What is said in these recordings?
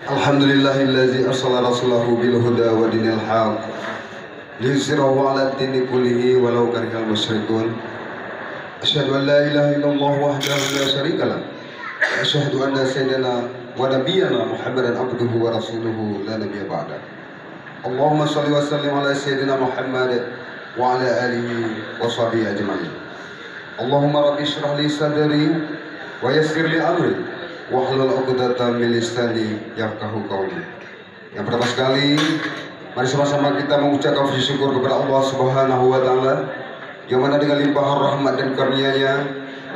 Alhamdulillahillazi arsala rasulahu bil huda wa dinil haq liyuzhirahu 'ala ad-dini kullihi walau karihal musyrikun. Asyhadu an la ilaha illallah wahdahu la syarika lah. Asyhadu anna sayyidana wa nabiyyana Muhammadan abduhu wa rasuluhu la nabiyya ba'da. Allahumma shalli wa sallim ala sayyidina Muhammad wa ala alihi wa sahbihi ajma'in. Allahumma rabbi shrah li sadri wa yassir li amri wahlul 'uqdatam min lisani yafqahu qawli. Yang pertama sekali, mari sama-sama kita mengucapkan puji syukur kepada Allah Subhanahu wa taala yang mana dengan limpahan rahmat dan karunia-Nya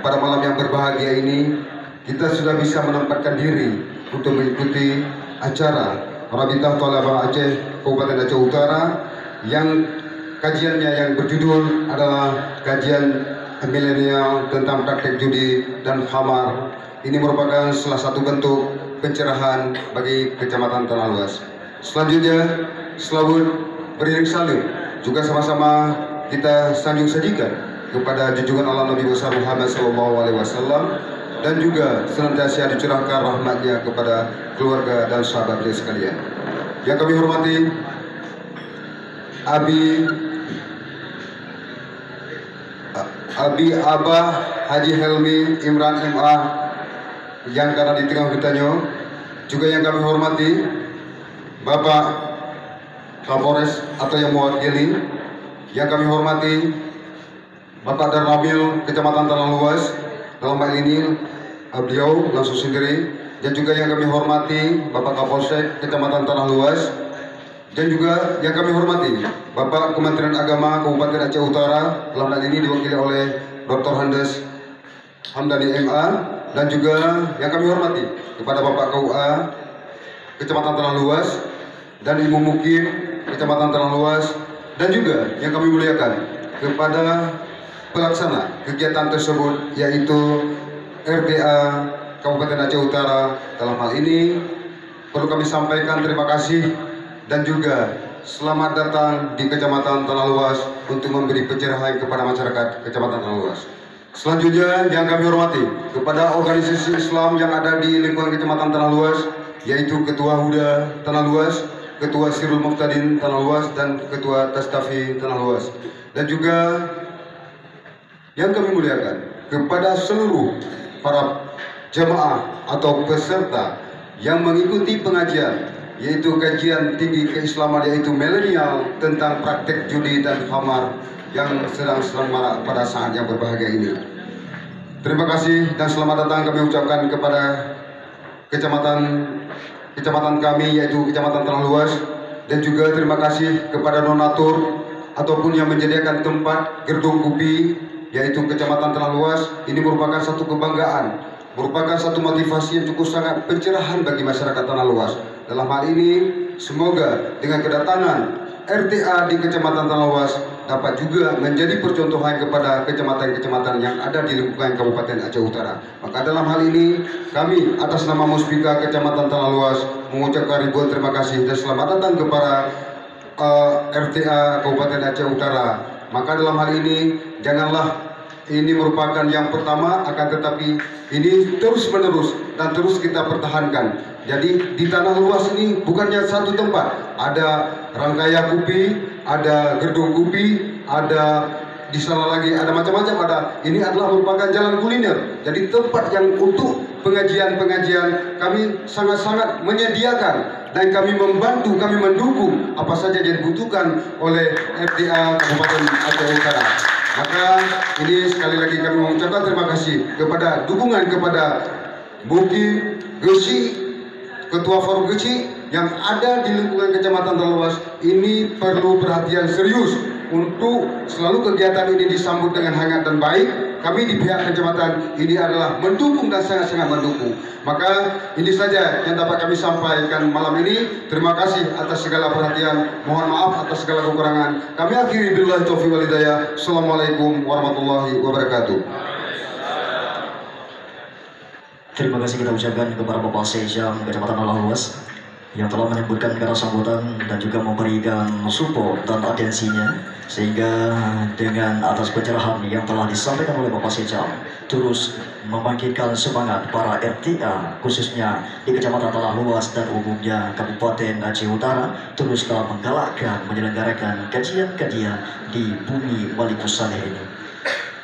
pada malam yang berbahagia ini kita sudah bisa menempatkan diri untuk mengikuti acara Rabitah Thalabah Aceh Kabupaten Aceh Utara yang kajiannya yang berjudul adalah kajian milenial tentang praktek judi dan khamar. Ini merupakan salah satu bentuk pencerahan bagi Kecamatan Tanah Luas. Selanjutnya, selawat beriring salim juga sama-sama kita sanjung sajikan kepada junjungan Allah Nabi besar Muhammad SAW dan juga senantiasa dicurahkan rahmatnya kepada keluarga dan sahabat beliau sekalian. Yang kami hormati Abi Abah Haji Helmi Imran MA yang karena di tengah kitanya, juga yang kami hormati Bapak Kapolres atau yang mewakili, yang kami hormati Bapak Darnabil Kecamatan Tanah Luas, dalam hal ini beliau langsung sendiri, dan juga yang kami hormati Bapak Kapolsek Kecamatan Tanah Luas, dan juga yang kami hormati Bapak Kementerian Agama Kabupaten Aceh Utara, dalam hal ini diwakili oleh Dr. Handes Hamdani MA, dan juga yang kami hormati kepada Bapak KUA Kecamatan Tanah Luas dan Ibu Mukim Kecamatan Tanah Luas, dan juga yang kami muliakan kepada pelaksana kegiatan tersebut yaitu RTA Kabupaten Aceh Utara. Dalam hal ini perlu kami sampaikan terima kasih dan juga selamat datang di Kecamatan Tanah Luas untuk memberi pencerahan kepada masyarakat Kecamatan Tanah Luas. Selanjutnya yang kami hormati kepada organisasi Islam yang ada di lingkungan Kecamatan Tanah Luas, yaitu Ketua Huda Tanah Luas, Ketua Sirul Muftadin Tanah Luas, dan Ketua Tastafi Tanah Luas. Dan juga yang kami muliakan kepada seluruh para jemaah atau peserta yang mengikuti pengajian, yaitu kajian tinggi keislaman yaitu milenial tentang praktek judi dan khamar yang sedang marak pada saat yang berbahagia ini. Terima kasih dan selamat datang kami ucapkan kepada kecamatan kami yaitu Kecamatan Tanah Luas, dan juga terima kasih kepada donatur ataupun yang menyediakan tempat Gerdung Kopi yaitu Kecamatan Tanah Luas. Ini merupakan satu kebanggaan, merupakan satu motivasi yang cukup sangat pencerahan bagi masyarakat Tanah Luas. Dalam hal ini semoga dengan kedatangan RTA di Kecamatan Tanah Luas dapat juga menjadi percontohan kepada kecamatan-kecamatan yang ada di lingkungan Kabupaten Aceh Utara. Maka dalam hal ini kami atas nama Muspika Kecamatan Tanah Luas mengucapkan ribuan terima kasih dan selamat datang kepada RTA Kabupaten Aceh Utara. Maka dalam hal ini janganlah ini merupakan yang pertama, akan tetapi ini terus menerus dan terus kita pertahankan. Jadi di Tanah Luas ini bukannya satu tempat, ada Rangkaya Kopi, ada Gerdung Kopi, ada di sana lagi ada macam-macam, ada. Ini adalah merupakan jalan kuliner. Jadi tempat yang untuk pengajian-pengajian kami sangat-sangat menyediakan dan kami membantu, kami mendukung apa saja yang dibutuhkan oleh RTA Kabupaten Aceh Utara. Maka ini sekali lagi kami mengucapkan terima kasih kepada dukungan kepada Buki Gesi, Ketua Forum Gesi yang ada di lingkungan Kecamatan Tanah Luas. Ini perlu perhatian serius untuk selalu kegiatan ini disambut dengan hangat dan baik. Kami di pihak kecamatan ini adalah mendukung dan sangat-sangat mendukung. Maka ini saja yang dapat kami sampaikan malam ini. Terima kasih atas segala perhatian. Mohon maaf atas segala kekurangan. Kami akhiri billahi taufiq wal hidayah. Assalamualaikum warahmatullahi wabarakatuh. Terima kasih kita ucapkan kepada Bapak Sejam Kecamatan Tanah Luas yang telah menyebutkan kata sambutan dan juga memberikan support dan atensinya, sehingga dengan atas pencerahan yang telah disampaikan oleh Bapak Sejam terus membangkitkan semangat para RTA khususnya di Kecamatan Tanah Luas dan umumnya Kabupaten Aceh Utara terus dalam menggalakkan menyelenggarakan kajian-kajian di bumi Walikus Saleh ini.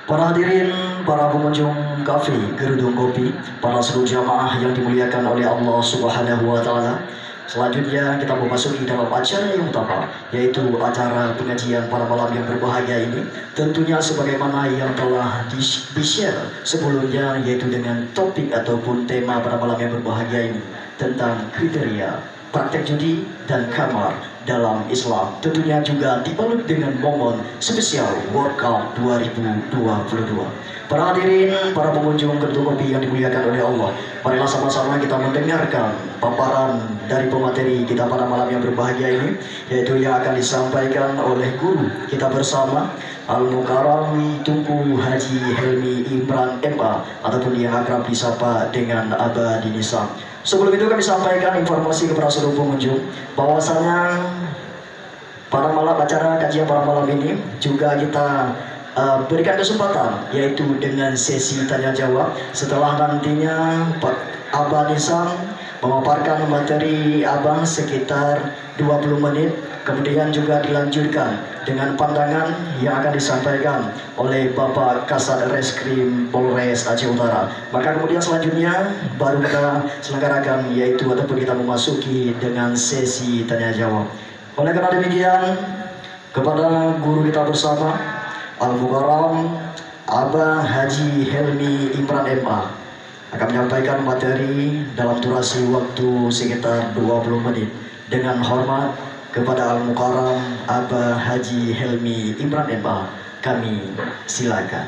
Para hadirin, para pengunjung kafe Gerudung Kopi, para seluruh jamaah yang dimuliakan oleh Allah Subhanahu wa Ta'ala. Selanjutnya kita memasuki dalam acara yang utama, yaitu acara pengajian pada malam yang berbahagia ini. Tentunya sebagaimana yang telah di-share sebelumnya, yaitu dengan topik ataupun tema pada malam yang berbahagia ini tentang kriteria praktek judi dan kamar dalam Islam. Tentunya juga dibalut dengan momen spesial World Cup 2022. Para hadirin, para pengunjung Gerudung Kopi yang dimuliakan oleh Allah, marilah sama-sama kita mendengarkan paparan dari pemateri kita pada malam yang berbahagia ini, yaitu yang akan disampaikan oleh guru kita bersama, Al-Mukarram Tunku Haji Helmi Imran MA, ataupun yang akrab disapa dengan Aba Dinisa. Sebelum itu kami sampaikan informasi kepada seluruh pengunjung bahwasanya pada malam acara kajian pada malam ini juga kita berikan kesempatan, yaitu dengan sesi tanya jawab setelah nantinya Pak Aba Nisam memaparkan materi Abang sekitar 20 menit, kemudian juga dilanjutkan dengan pandangan yang akan disampaikan oleh Bapak Kasat Reskrim Polres Aceh Utara. Maka kemudian selanjutnya baru kita selenggarakan, yaitu ataupun kita memasuki dengan sesi tanya jawab. Oleh karena demikian, kepada guru kita bersama Al-Mukarram Abah Haji Helmi Imran MA akan menyampaikan materi dalam durasi waktu sekitar 20 menit. Dengan hormat kepada Al-Mukarram Abah Haji Helmi Imran MA, kami silakan.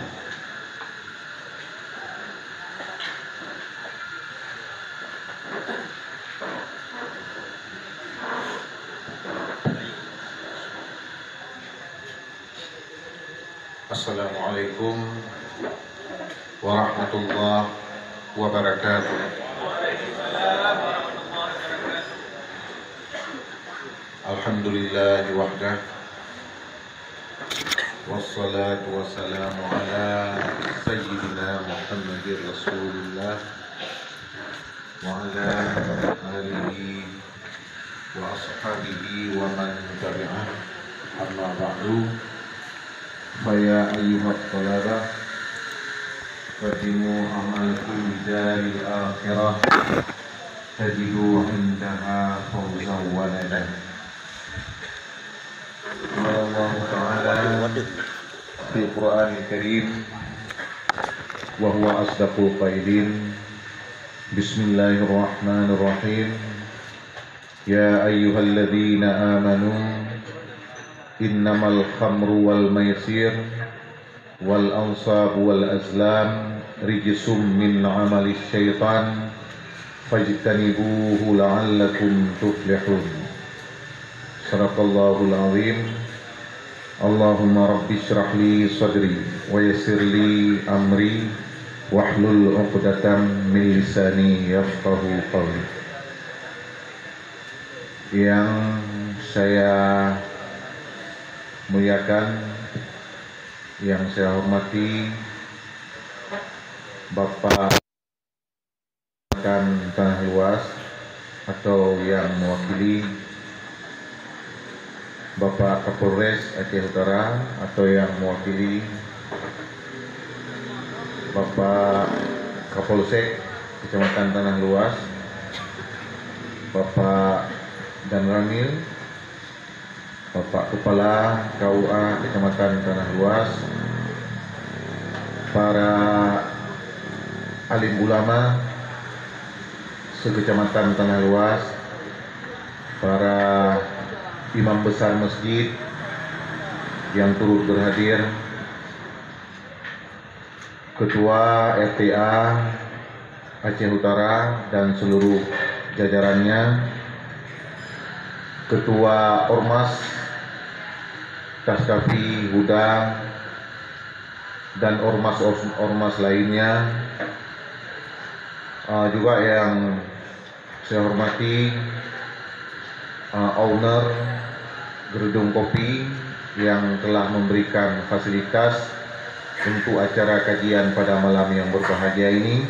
Assalamualaikum warahmatullahi wabarakatuh. Alhamdulillahi wahdah, wassalatu wassalamu ala sayyidina Muhammadir Rasulullah wa ala alihi wa ashabihi wa man tabi'ah, amma ba'du. Faya ayyuhat talabah, qaddimu amalkum daril akhirah tajidu indaha fawzan wa nadan. Allah Ta'ala fil Qur'anil Karim wa huwa asdaqul qailin. Bismillahirrahmanirrahim. Ya ayyuhalladzina amanu innamal khamru wal maisir wal ansab wal azlam rijsum min amali syaitan fajtanibuhu la'allakum tuflihun. Sadaqallahul azim. Allahumma rabbi syrah li sadri wa yassir li amri wahlul 'uqdatam min lisani yafqahu qawli. Yang saya muliakan, yang saya hormati Bapak Tanah Luas atau yang mewakili Bapak Kapolres Aceh Utara atau yang mewakili Bapak Kapolsek Kecamatan Tanah Luas, Bapak Danramil, Bapak Kepala KUA Kecamatan Tanah Luas, para alim ulama sekecamatan Tanah Luas, para imam besar masjid yang turut berhadir, Ketua RTA Aceh Utara dan seluruh jajarannya, Ketua Ormas Kaskafi Hudang dan ormas lainnya, juga yang saya hormati owner Gerudung Kopi yang telah memberikan fasilitas untuk acara kajian pada malam yang berbahagia ini,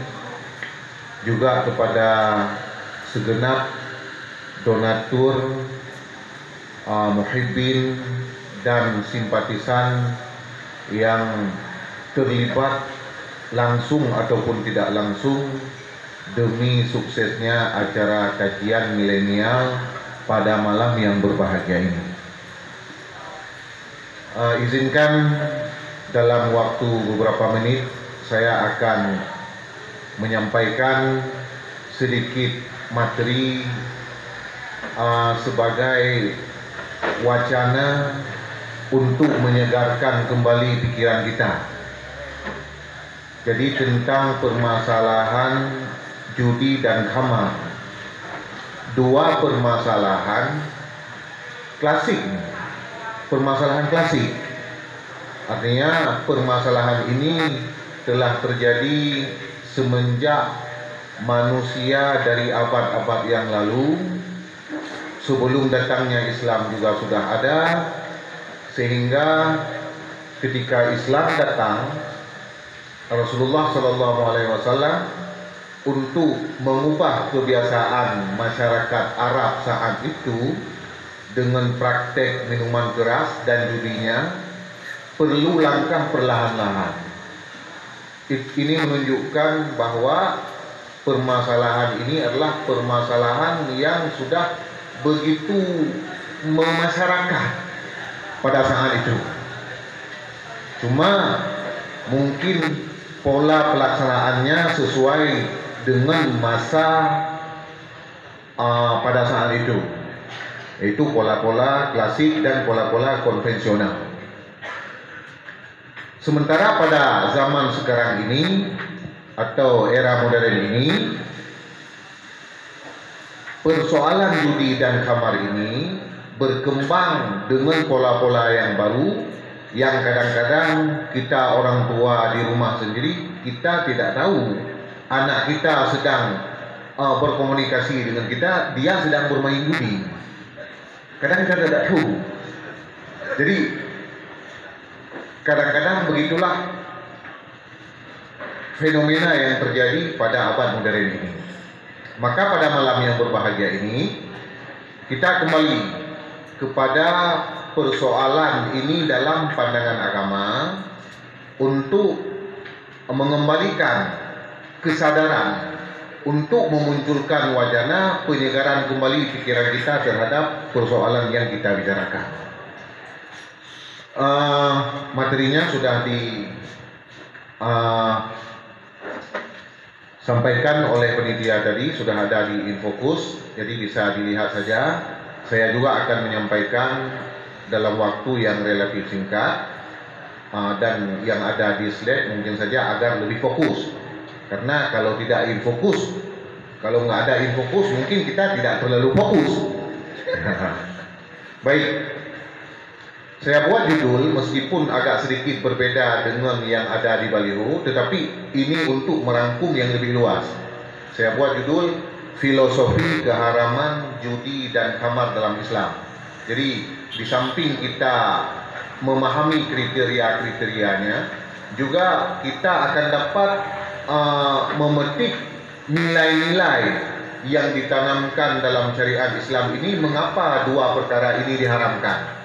juga kepada segenap donatur, muhibbin dan simpatisan yang terlibat langsung ataupun tidak langsung demi suksesnya acara kajian milenial pada malam yang berbahagia ini. Izinkan dalam waktu beberapa menit saya akan menyampaikan sedikit materi sebagai wacana untuk menyegarkan kembali pikiran kita. Jadi tentang permasalahan judi dan khamar, dua permasalahan klasik, permasalahan klasik. Artinya permasalahan ini telah terjadi semenjak manusia dari abad-abad yang lalu. Sebelum datangnya Islam juga sudah ada, sehingga ketika Islam datang, Rasulullah SAW untuk mengubah kebiasaan masyarakat Arab saat itu dengan praktek minuman keras dan judinya, perlu langkah perlahan-lahan. Ini menunjukkan bahwa permasalahan ini adalah permasalahan yang sudah begitu memasyarakat pada saat itu. Cuma mungkin pola pelaksanaannya sesuai dengan masa pada saat itu, yaitu pola-pola klasik dan pola-pola konvensional. Sementara pada zaman sekarang ini atau era modern ini, persoalan judi dan khamar ini berkembang dengan pola-pola yang baru, yang kadang-kadang kita orang tua di rumah sendiri kita tidak tahu anak kita sedang berkomunikasi dengan kita, dia sedang bermain judi. Kadang kita tidak tahu. Jadi kadang-kadang begitulah fenomena yang terjadi pada abad modern ini. Maka pada malam yang berbahagia ini kita kembali kepada persoalan ini dalam pandangan agama untuk mengembalikan kesadaran, untuk memunculkan wacana penyegaran kembali pikiran kita terhadap persoalan yang kita bicarakan. Materinya sudah disampaikan oleh penitia tadi, sudah ada di Infocus, jadi bisa dilihat saja. Saya juga akan menyampaikan dalam waktu yang relatif singkat, dan yang ada di slide mungkin saja agar lebih fokus. Karena kalau tidak infokus, kalau nggak ada infokus, mungkin kita tidak terlalu fokus. Baik, saya buat judul meskipun agak sedikit berbeda dengan yang ada di baliho, tetapi ini untuk merangkum yang lebih luas. Saya buat judul Filosofi Keharaman Judi dan Khamar dalam Islam. Jadi di samping kita memahami kriteria-kriterianya, juga kita akan dapat memetik nilai-nilai yang ditanamkan dalam syariat Islam ini, mengapa dua perkara ini diharamkan.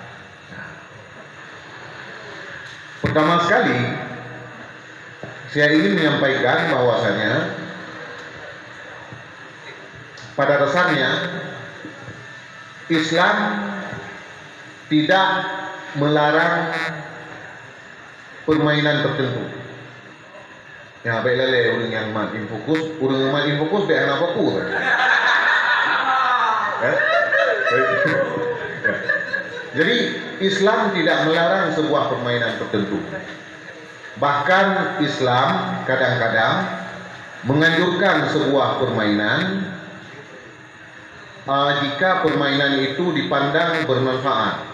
Pertama sekali, saya ingin menyampaikan bahwasanya pada dasarnya Islam tidak melarang permainan tertentu. Ya, baiklah orang yang makin fokus, orang yang makin fokus dia akan fokus. Jadi Islam tidak melarang sebuah permainan tertentu. Bahkan Islam kadang-kadang menganjurkan sebuah permainan jika permainan itu dipandang bermanfaat.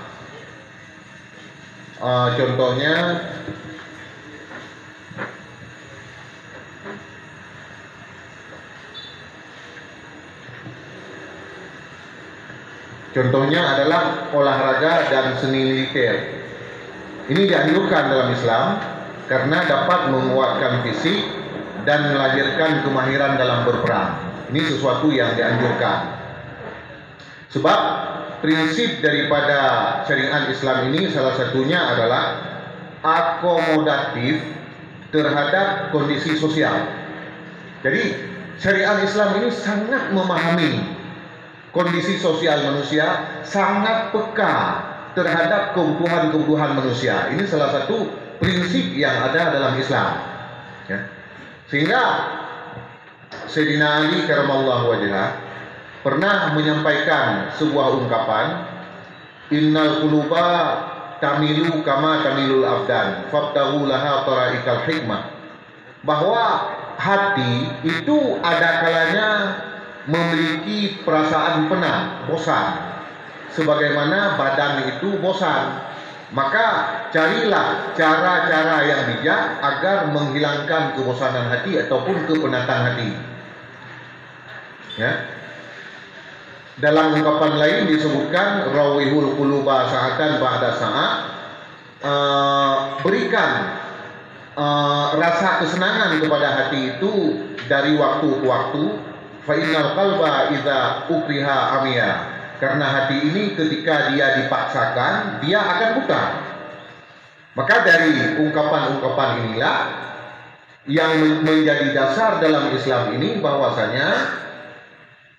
Contohnya adalah olahraga dan seni militer. Ini dianjurkan dalam Islam karena dapat menguatkan fisik dan melahirkan kemahiran dalam berperang. Ini sesuatu yang dianjurkan. Sebab prinsip daripada syariat Islam ini salah satunya adalah akomodatif terhadap kondisi sosial. Jadi syariat Islam ini sangat memahami kondisi sosial manusia, sangat peka terhadap kebutuhan-kebutuhan manusia. Ini salah satu prinsip yang ada dalam Islam. Ya. Sehingga Sayyidina Ali karamallahu wajhah pernah menyampaikan sebuah ungkapan, innal quluba tamilu kama tamilul abdan fabtaghu laha taraikal hikmah, bahwa hati itu ada kalanya memiliki perasaan penat, bosan, sebagaimana badan itu bosan. Maka carilah cara-cara yang bijak agar menghilangkan kebosanan hati ataupun kepenatan hati. Ya. Dalam ungkapan lain disebutkan rawihul quluba sa'atan ba'da sa'at, berikan rasa kesenangan kepada hati itu dari waktu ke waktu. Fa innal qalba idza ukriha amiya, karena hati ini ketika dia dipaksakan dia akan buta. Maka dari ungkapan-ungkapan inilah yang menjadi dasar dalam Islam ini, bahwasanya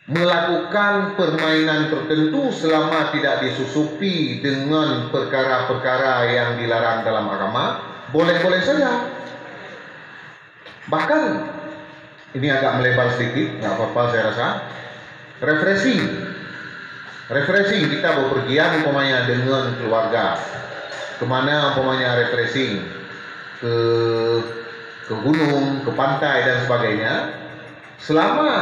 melakukan permainan tertentu selama tidak disusupi dengan perkara-perkara yang dilarang dalam agama boleh-boleh saja. Bahkan ini agak melebar sedikit, nggak apa-apa saya rasa. Refreshing kita bepergian umpamanya dengan keluarga. Kemana umpamanya refreshing? Ke gunung, ke pantai dan sebagainya. Selama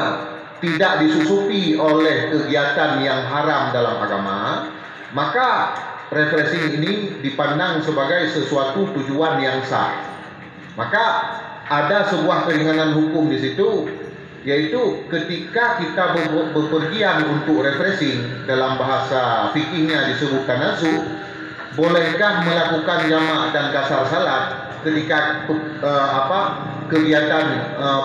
tidak disusupi oleh kegiatan yang haram dalam agama, maka refreshing ini dipandang sebagai sesuatu tujuan yang sah. Maka ada sebuah keringanan hukum di situ, yaitu ketika kita bepergian untuk refreshing, dalam bahasa fikihnya disebut tanazu, bolehkah melakukan jamak dan kasar salat ketika kegiatan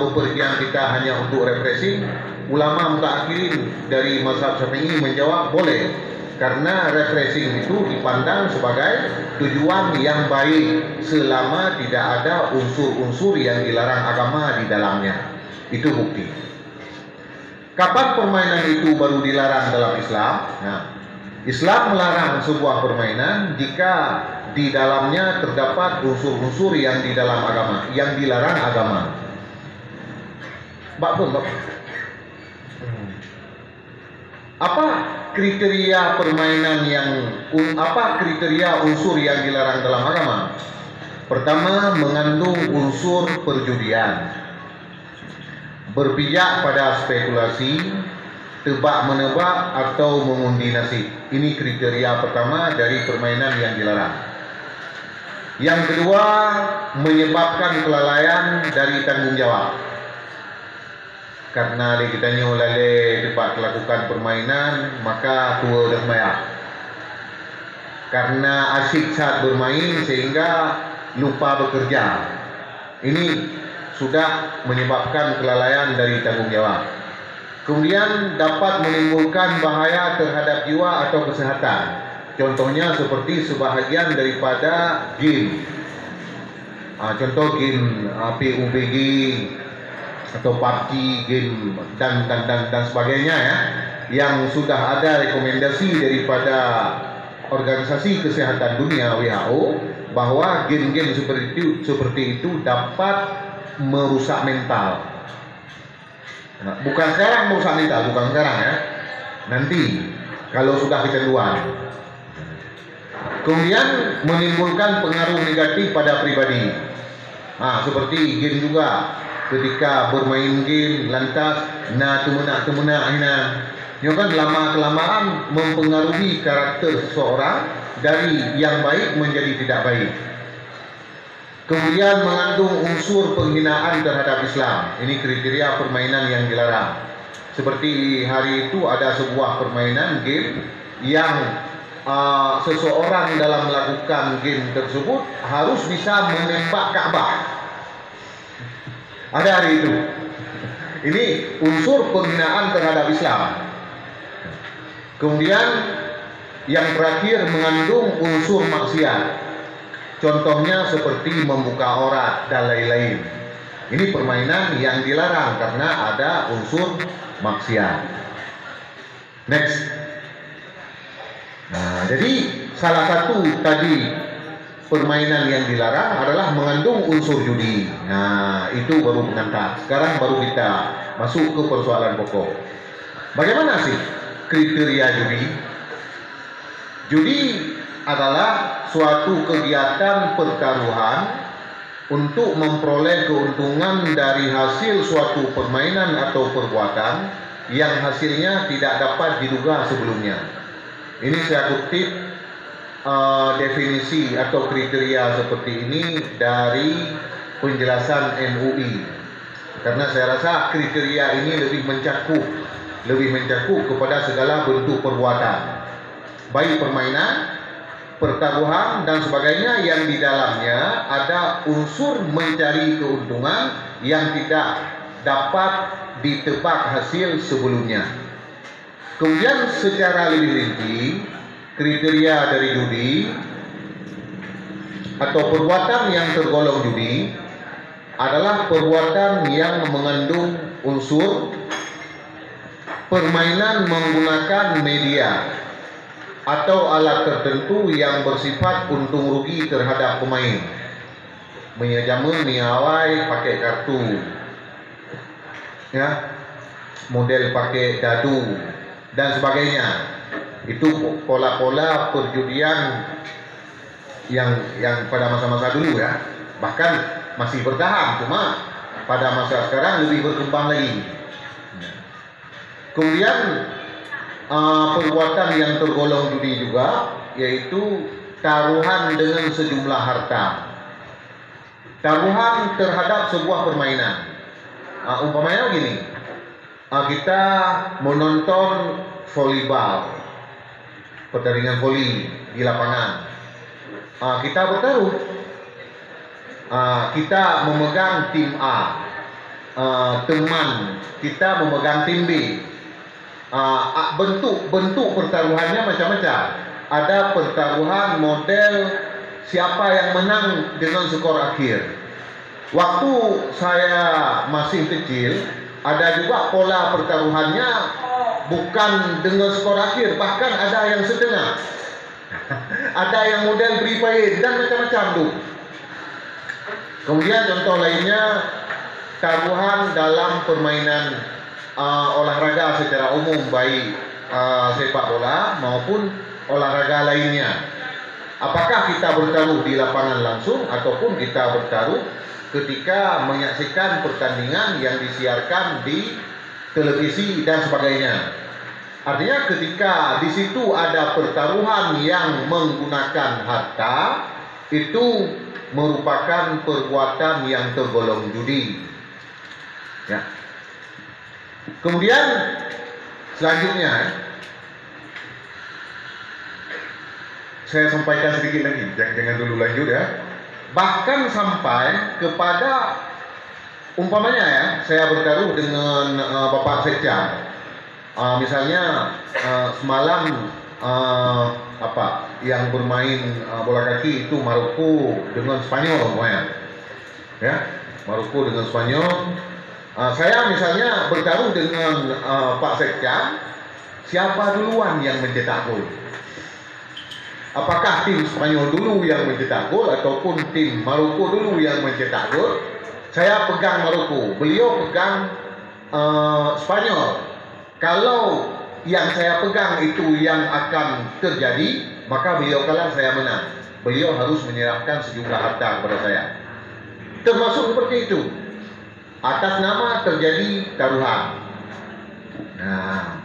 bepergian kita hanya untuk refreshing? Ulama mutaakhirin dari mazhab Syafi'i menjawab boleh, karena refreshing itu dipandang sebagai tujuan yang baik selama tidak ada unsur-unsur yang dilarang agama di dalamnya. Itu bukti. Kapan permainan itu baru dilarang dalam Islam? Nah, Islam melarang sebuah permainan jika di dalamnya terdapat unsur-unsur yang di dalam agama, yang dilarang agama. Mbak. Apa kriteria permainan kriteria unsur yang dilarang dalam agama? Pertama, mengandung unsur perjudian, berpijak pada spekulasi, tebak-menebak atau mengundi nasib. Ini kriteria pertama dari permainan yang dilarang. Yang kedua, menyebabkan kelalaian dari tanggung jawab. Karena kita nyolale dapat melakukan permainan, maka tua dah maya. Karena asyik saat bermain sehingga lupa bekerja. Ini sudah menyebabkan kelalaian dari tanggung jawab. Kemudian dapat menimbulkan bahaya terhadap jiwa atau kesehatan. Contohnya seperti sebahagian daripada game. Contoh game PUBG atau PUBG, game dan sebagainya ya, yang sudah ada rekomendasi daripada Organisasi Kesehatan Dunia WHO bahwa game-game seperti itu dapat merusak mental. Nah, bukan sekarang merusak mental, bukan sekarang ya. Nanti kalau sudah kecanduan. Kemudian menimbulkan pengaruh negatif pada pribadi. Seperti game juga. Ketika bermain game lantas temenak ini kan lama-kelamaan mempengaruhi karakter seseorang dari yang baik menjadi tidak baik. Kemudian mengandung unsur penghinaan terhadap Islam. Ini kriteria permainan yang dilarang. Seperti hari itu ada sebuah permainan game yang seseorang dalam melakukan game tersebut harus bisa menembak Ka'bah. Ada hari itu. Ini unsur penghinaan terhadap Islam. Kemudian yang terakhir mengandung unsur maksiat. Contohnya seperti membuka aurat dan lain-lain. Ini permainan yang dilarang karena ada unsur maksiat. Next. Nah, jadi salah satu tadi permainan yang dilarang adalah mengandung unsur judi. Nah, itu baru pengantar. Sekarang baru kita masuk ke persoalan pokok. Bagaimana sih kriteria judi? Judi adalah suatu kegiatan pertaruhan untuk memperoleh keuntungan dari hasil suatu permainan atau perbuatan yang hasilnya tidak dapat diduga sebelumnya. Ini saya kutip definisi atau kriteria seperti ini dari penjelasan MUI, karena saya rasa kriteria ini lebih mencakup kepada segala bentuk perbuatan, baik permainan, pertaruhan dan sebagainya yang di dalamnya ada unsur mencari keuntungan yang tidak dapat ditebak hasil sebelumnya. Kemudian secara lebih rinci, kriteria dari judi atau perbuatan yang tergolong judi adalah perbuatan yang mengandung unsur permainan menggunakan media atau alat tertentu yang bersifat untung rugi terhadap pemain. Menjamun, niawai, pakai kartu, ya, model pakai dadu dan sebagainya. Itu pola-pola perjudian yang pada masa-masa dulu ya, bahkan masih bertahan, cuma pada masa sekarang lebih berkembang lagi. Kemudian perbuatan yang tergolong judi juga yaitu taruhan dengan sejumlah harta, taruhan terhadap sebuah permainan. Umpamanya begini, kita menonton volleyball, pertandingan voli di lapangan. Kita bertaruh, kita memegang tim A, teman kita memegang tim B. Bentuk pertaruhannya macam-macam. Ada pertaruhan model siapa yang menang dengan skor akhir. Waktu saya masih kecil, ada juga pola pertaruhannya bukan dengan skor akhir, bahkan ada yang setengah, ada yang model prepaid dan macam-macam tuh. Kemudian contoh lainnya, taruhan dalam permainan olahraga secara umum, baik sepak bola maupun olahraga lainnya. Apakah kita bertaruh di lapangan langsung ataupun kita bertaruh ketika menyaksikan pertandingan yang disiarkan di televisi dan sebagainya. Artinya ketika di situ ada pertaruhan yang menggunakan harta, itu merupakan perbuatan yang tergolong judi. Ya. Kemudian selanjutnya saya sampaikan sedikit lagi, jangan dulu lanjut ya. Bahkan sampai kepada umpamanya ya, saya bertaruh dengan Bapak Sekja. Misalnya semalam yang bermain bola kaki itu Maroko dengan Spanyol, ya, Maroko dengan Spanyol. Saya misalnya bertaruh dengan Pak Sekja, siapa duluan yang mencetak gol? Apakah tim Spanyol dulu yang mencetak gol ataupun tim Maroko dulu yang mencetak gol? Saya pegang Maroko, beliau pegang Spanyol. Kalau yang saya pegang itu yang akan terjadi, maka beliau kalah, saya menang. Beliau harus menyerahkan sejumlah harta kepada saya. Termasuk seperti itu. Atas nama terjadi taruhan. Nah,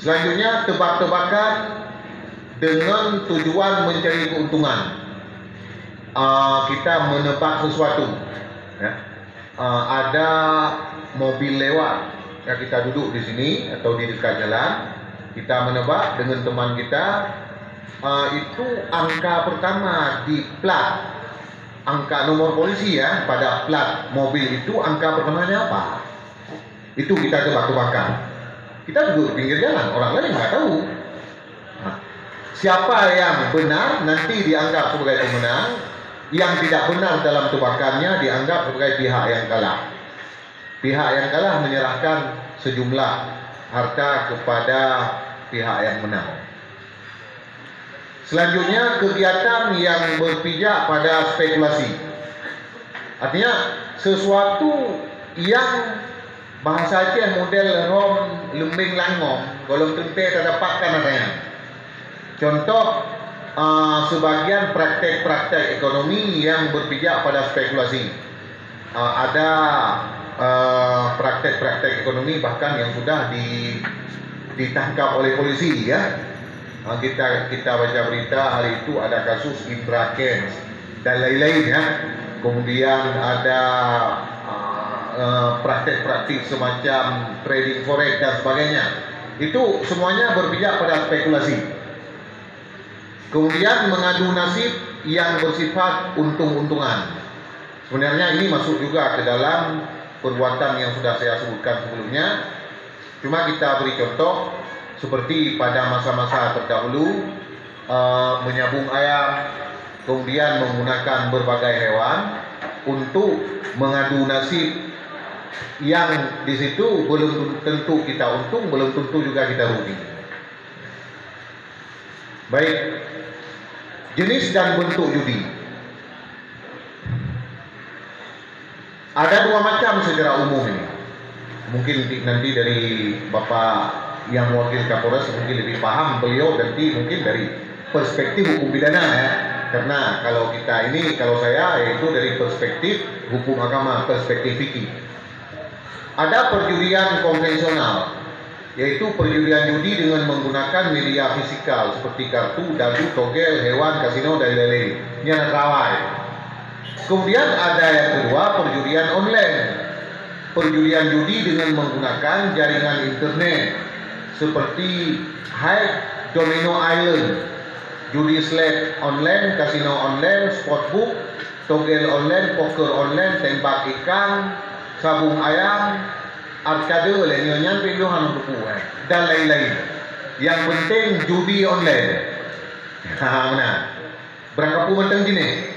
selanjutnya tebak-tebakan dengan tujuan mencari keuntungan. Kita menebak sesuatu, ya. Ada mobil lewat, ya, kita duduk di sini atau di dekat jalan, kita menebak dengan teman kita, itu angka pertama di plat, angka nomor polisi ya pada plat mobil itu angka pertamanya apa? Itu kita tebak-tebakan. Kita duduk di pinggir jalan, orang lain nggak tahu. Nah, siapa yang benar nanti dianggap sebagai pemenang, yang tidak benar dalam tebakannya dianggap sebagai pihak yang kalah. Pihak yang kalah menyerahkan sejumlah harta kepada pihak yang menang. Selanjutnya kegiatan yang berpijak pada spekulasi. Artinya sesuatu yang bahasa Aceh model rom lembing langong, golong tempe terdapatkan adanya. Contoh sebagian praktek-praktek ekonomi yang berpijak pada spekulasi. Ada praktek-praktek ekonomi bahkan yang sudah ditangkap oleh polisi ya. Kita baca berita hari itu ada kasus Indra Kents dan lain-lain ya. Kemudian ada praktek-praktik semacam trading forex dan sebagainya. Itu semuanya berpijak pada spekulasi. Kemudian mengadu nasib yang bersifat untung-untungan. Sebenarnya ini masuk juga ke dalam perbuatan yang sudah saya sebutkan sebelumnya. Cuma kita beri contoh seperti pada masa-masa terdahulu menyabung ayam, kemudian menggunakan berbagai hewan untuk mengadu nasib yang di situ belum tentu kita untung, belum tentu juga kita rugi. Baik, jenis dan bentuk judi. Ada dua macam secara umum ini. Mungkin nanti dari Bapak yang mewakili Kapolres mungkin lebih paham beliau nanti mungkin dari perspektif hukum pidana ya. Karena kalau kita ini, kalau saya yaitu dari perspektif hukum agama, perspektif fikih. Ada perjudian konvensional, yaitu perjudian judi dengan menggunakan media fisikal seperti kartu, dadu, togel, hewan, kasino, dan lain-lain. Nyana rawai. Kemudian ada yang kedua, perjudian online. Perjudian judi dengan menggunakan jaringan internet seperti Hype, Domino Island, judi slot online, kasino online, sportbook, togel online, poker online, tembak ikan, sabung ayam, arcade, lenyonya, pilihan untuk dan lain-lain. Yang penting judi online. Mana? Berangkat pun mentang jenis.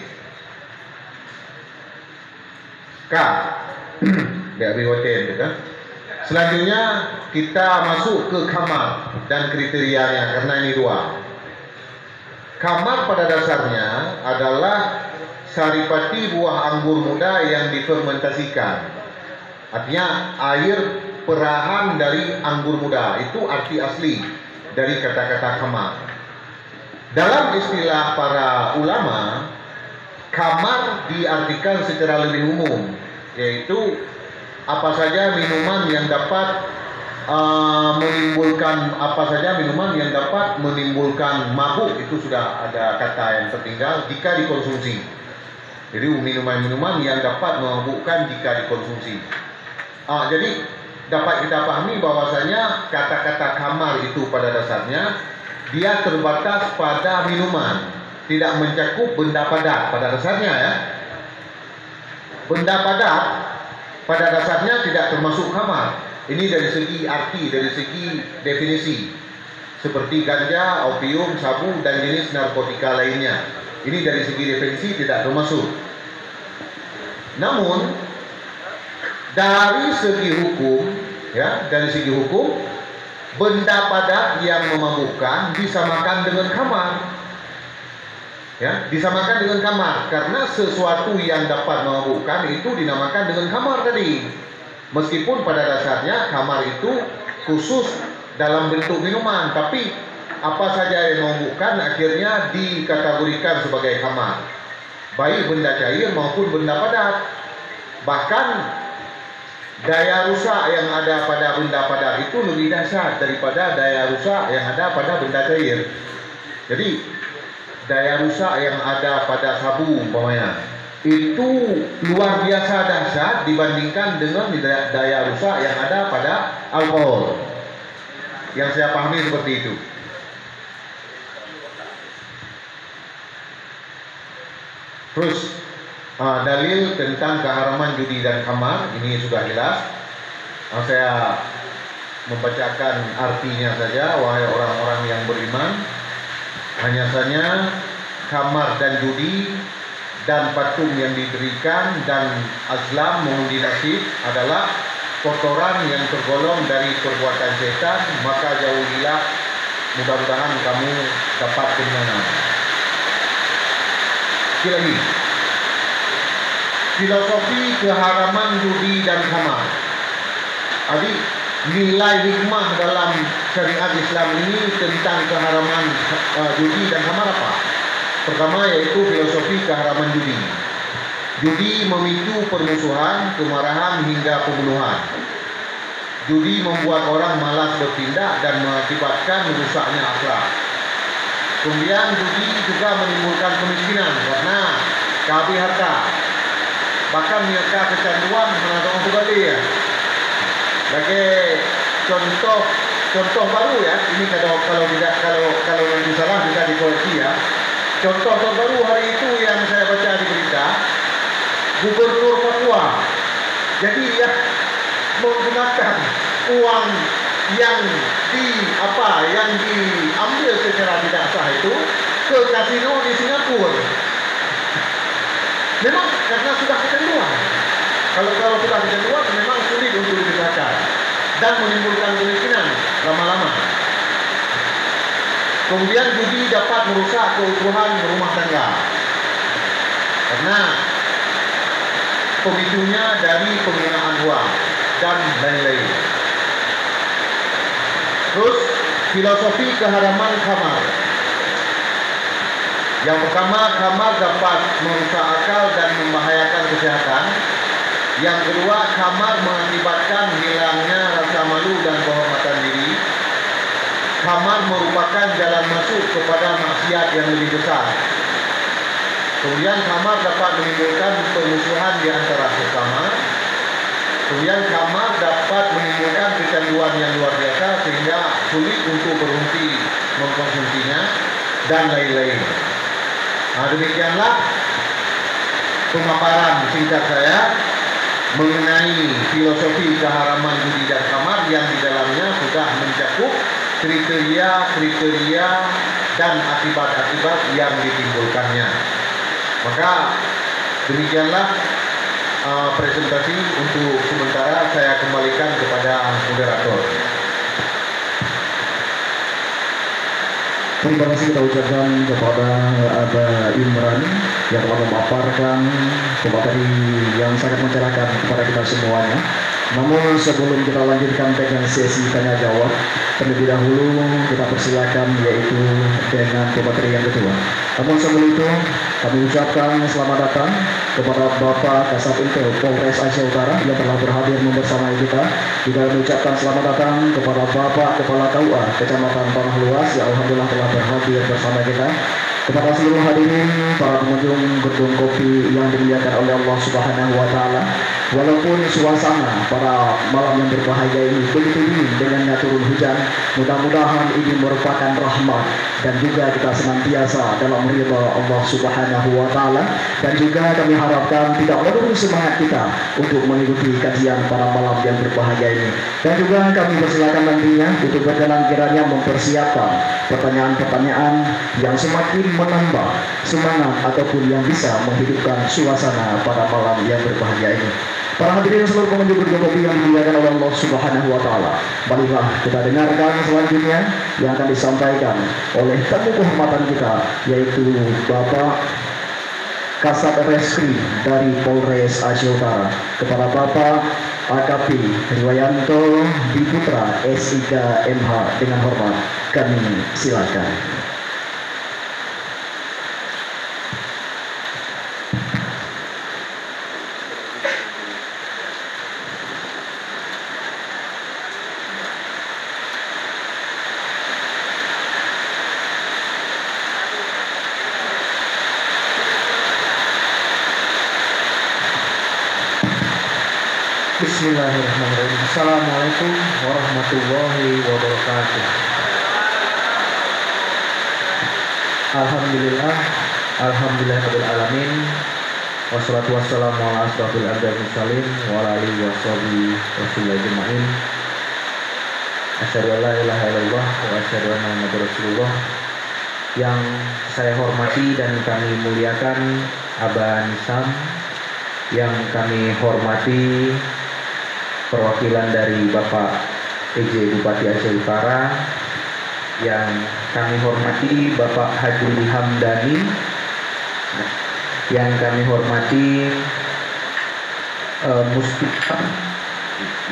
Dari hotel kan. Selanjutnya kita masuk ke kamar dan kriterianya karena ini dua. Kamar pada dasarnya adalah saripati buah anggur muda yang difermentasikan. Artinya air perahan dari anggur muda, itu arti asli dari kata-kata kamar. Dalam istilah para ulama, kamar diartikan secara lebih umum, yaitu apa saja minuman yang dapat menimbulkan mabuk, itu sudah ada kata yang tertinggal jika dikonsumsi. Jadi minuman-minuman yang dapat memabukkan jika dikonsumsi. Jadi dapat kita pahami bahwasanya kata-kata kamar itu pada dasarnya dia terbatas pada minuman, tidak mencakup benda padat pada dasarnya ya. Benda padat pada dasarnya tidak termasuk kamar. Ini dari segi arti, dari segi definisi. Seperti ganja, opium, sabu, dan jenis narkotika lainnya. Ini dari segi definisi tidak termasuk. Namun dari segi hukum, ya, dari segi hukum, benda padat yang memabukkan disamakan dengan kamar. Ya, disamakan dengan kamar karena sesuatu yang dapat memabukkan itu dinamakan dengan kamar tadi. Meskipun pada dasarnya kamar itu khusus dalam bentuk minuman, tapi apa saja yang memabukkan akhirnya dikategorikan sebagai kamar. Baik benda cair maupun benda padat. Bahkan daya rusak yang ada pada benda padat itu lebih dahsyat daripada daya rusak yang ada pada benda cair. Jadi daya rusak yang ada pada sabu umpamanya itu luar biasa dahsyat dibandingkan dengan daya rusak yang ada pada alkohol. Yang saya pahami seperti itu. Terus dalil tentang keharaman judi dan khamar ini sudah jelas. Saya membacakan artinya saja, wahai orang-orang yang beriman, hanya saja khamar dan judi dan patung yang diberikan dan azlam mengundi nasib adalah kotoran yang tergolong dari perbuatan setan, maka jauhilah, mudah-mudahan kamu dapat kemenangan. Sekali lagi, filosofi keharaman judi dan khamar. Jadi nilai hikmah dalam syariat Islam ini tentang keharaman judi dan khamar apa? Pertama yaitu filosofi keharaman judi. Judi memicu permusuhan, kemarahan hingga pembunuhan. Judi membuat orang malas bertindak dan mengakibatkan rusaknya akhlak. Kemudian judi juga menimbulkan kemiskinan karena kehabis harta. Bahkan mereka kecanduan menonton kembali ya. Sebagai contoh baru ya, ini kalau nanti salah bisa dikoreksi ya. Contoh terbaru hari itu yang saya baca di berita, Gubernur Papua. Jadi dia menggunakan uang yang diambil secara tidak sah itu ke kasino di Singapura. Memang karena sudah kecanduan. Kalau sudah kecanduan memang sulit untuk dipisahkan dan menimbulkan kemiskinan lama-lama. Kemudian judi dapat merusak keutuhan rumah tangga karena pemicunya dari penggunaan uang dan lain-lain. Terus filosofi keharaman khamar. Yang pertama, khamar dapat merusak akal dan membahayakan kesehatan. Yang kedua, khamar mengakibatkan hilangnya rasa malu dan kehormatan diri. Khamar merupakan jalan masuk kepada maksiat yang lebih besar. Kemudian khamar dapat menimbulkan permusuhan di antara sesama. Kemudian khamar dapat menimbulkan kecanduan yang luar biasa sehingga sulit untuk berhenti mengkonsumsinya dan lain-lain. Demikianlah pemaparan singkat saya mengenai filosofi keharaman judi dan khamar yang di dalamnya sudah mencakup kriteria dan akibat-akibat yang ditimbulkannya. Maka demikianlah presentasi untuk sementara saya kembalikan kepada moderator. Terima kasih kita ucapkan kepada Aba Imran yang telah memaparkan materi yang sangat mencerahkan kepada kita semuanya. Namun sebelum kita lanjutkan dengan sesi tanya jawab, terlebih dahulu kita persilakan yaitu dengan pemateri yang kedua. Namun sebelum itu kami ucapkan selamat datang kepada Bapak Kasat Intel Polres Aceh Utara yang telah berhadir membersamai kita. Juga kami ucapkan selamat datang kepada Bapak Kepala KUA Kecamatan Tanah Luas yang alhamdulillah telah berhadir bersama kita. Kepada seluruh hadirin, para pengunjung gedung kopi yang dimuliakan oleh Allah Subhanahu wa Ta'ala, walaupun suasana pada malam yang berbahagia ini begitu dingin dengan turun hujan, mudah-mudahan ini merupakan rahmat dan juga kita senantiasa dalam ridha Allah Subhanahu wa Ta'ala, dan juga kami harapkan tidak menurun semangat kita untuk mengikuti kajian pada malam yang berbahagia ini. Dan juga kami persilakan nantinya untuk berkenan kiranya mempersiapkan pertanyaan-pertanyaan yang semakin menambah semangat ataupun yang bisa menghidupkan suasana pada malam yang berbahagia ini. Para hadirin seluruh pengunjung gedung kopi yang dimuliakan oleh Allah Subhanahu wa Ta'ala, marilah kita dengarkan selanjutnya yang akan disampaikan oleh tamu kehormatan kita, yaitu Bapak Kasat Reskrim dari Polres Aceh Utara, kepada Bapak AKP Riwayanto Diputra SIK MH. Dengan hormat kami silakan. Bismillahirrahmanirrahim. Assalamualaikum warahmatullahi wabarakatuh. Alhamdulillah, alhamdulillahirabbil alamin. Wassalatu wassalamu ala asrofil anbiya'i wal mursalin wa ala alihi wa sahbihi wasallam ajma'in. Asyhadu an la ilaha illallah wa asyhadu anna Muhammadar Rasulullah. Yang saya hormati dan kami muliakan Aba Nisam, yang kami hormati perwakilan dari Bapak PJ Bupati Aceh Utara, yang kami hormati Bapak Haji Hamdani, yang kami hormati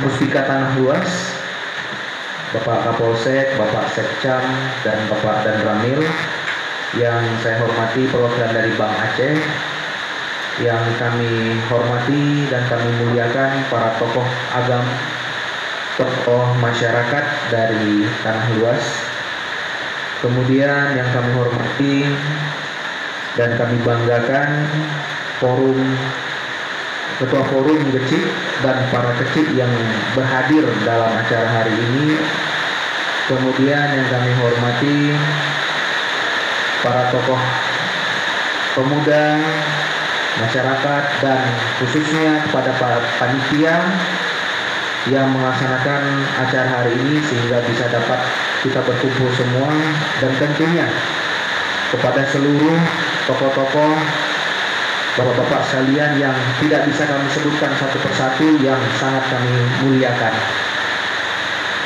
Muspika Tanah Luas, Bapak Kapolsek, Bapak Sekcam, dan Bapak Dan Ramil, yang saya hormati perwakilan dari Bank Aceh, yang kami hormati dan kami muliakan para tokoh agama, tokoh masyarakat dari Tanah Luas, kemudian yang kami hormati dan kami banggakan ketua forum kecil dan para kecil yang berhadir dalam acara hari ini. Kemudian yang kami hormati para tokoh pemuda, masyarakat, dan khususnya kepada para panitia yang melaksanakan acara hari ini sehingga bisa dapat kita berkumpul semua, dan tentunya kepada seluruh tokoh-tokoh, bapak-bapak sekalian yang tidak bisa kami sebutkan satu persatu yang sangat kami muliakan.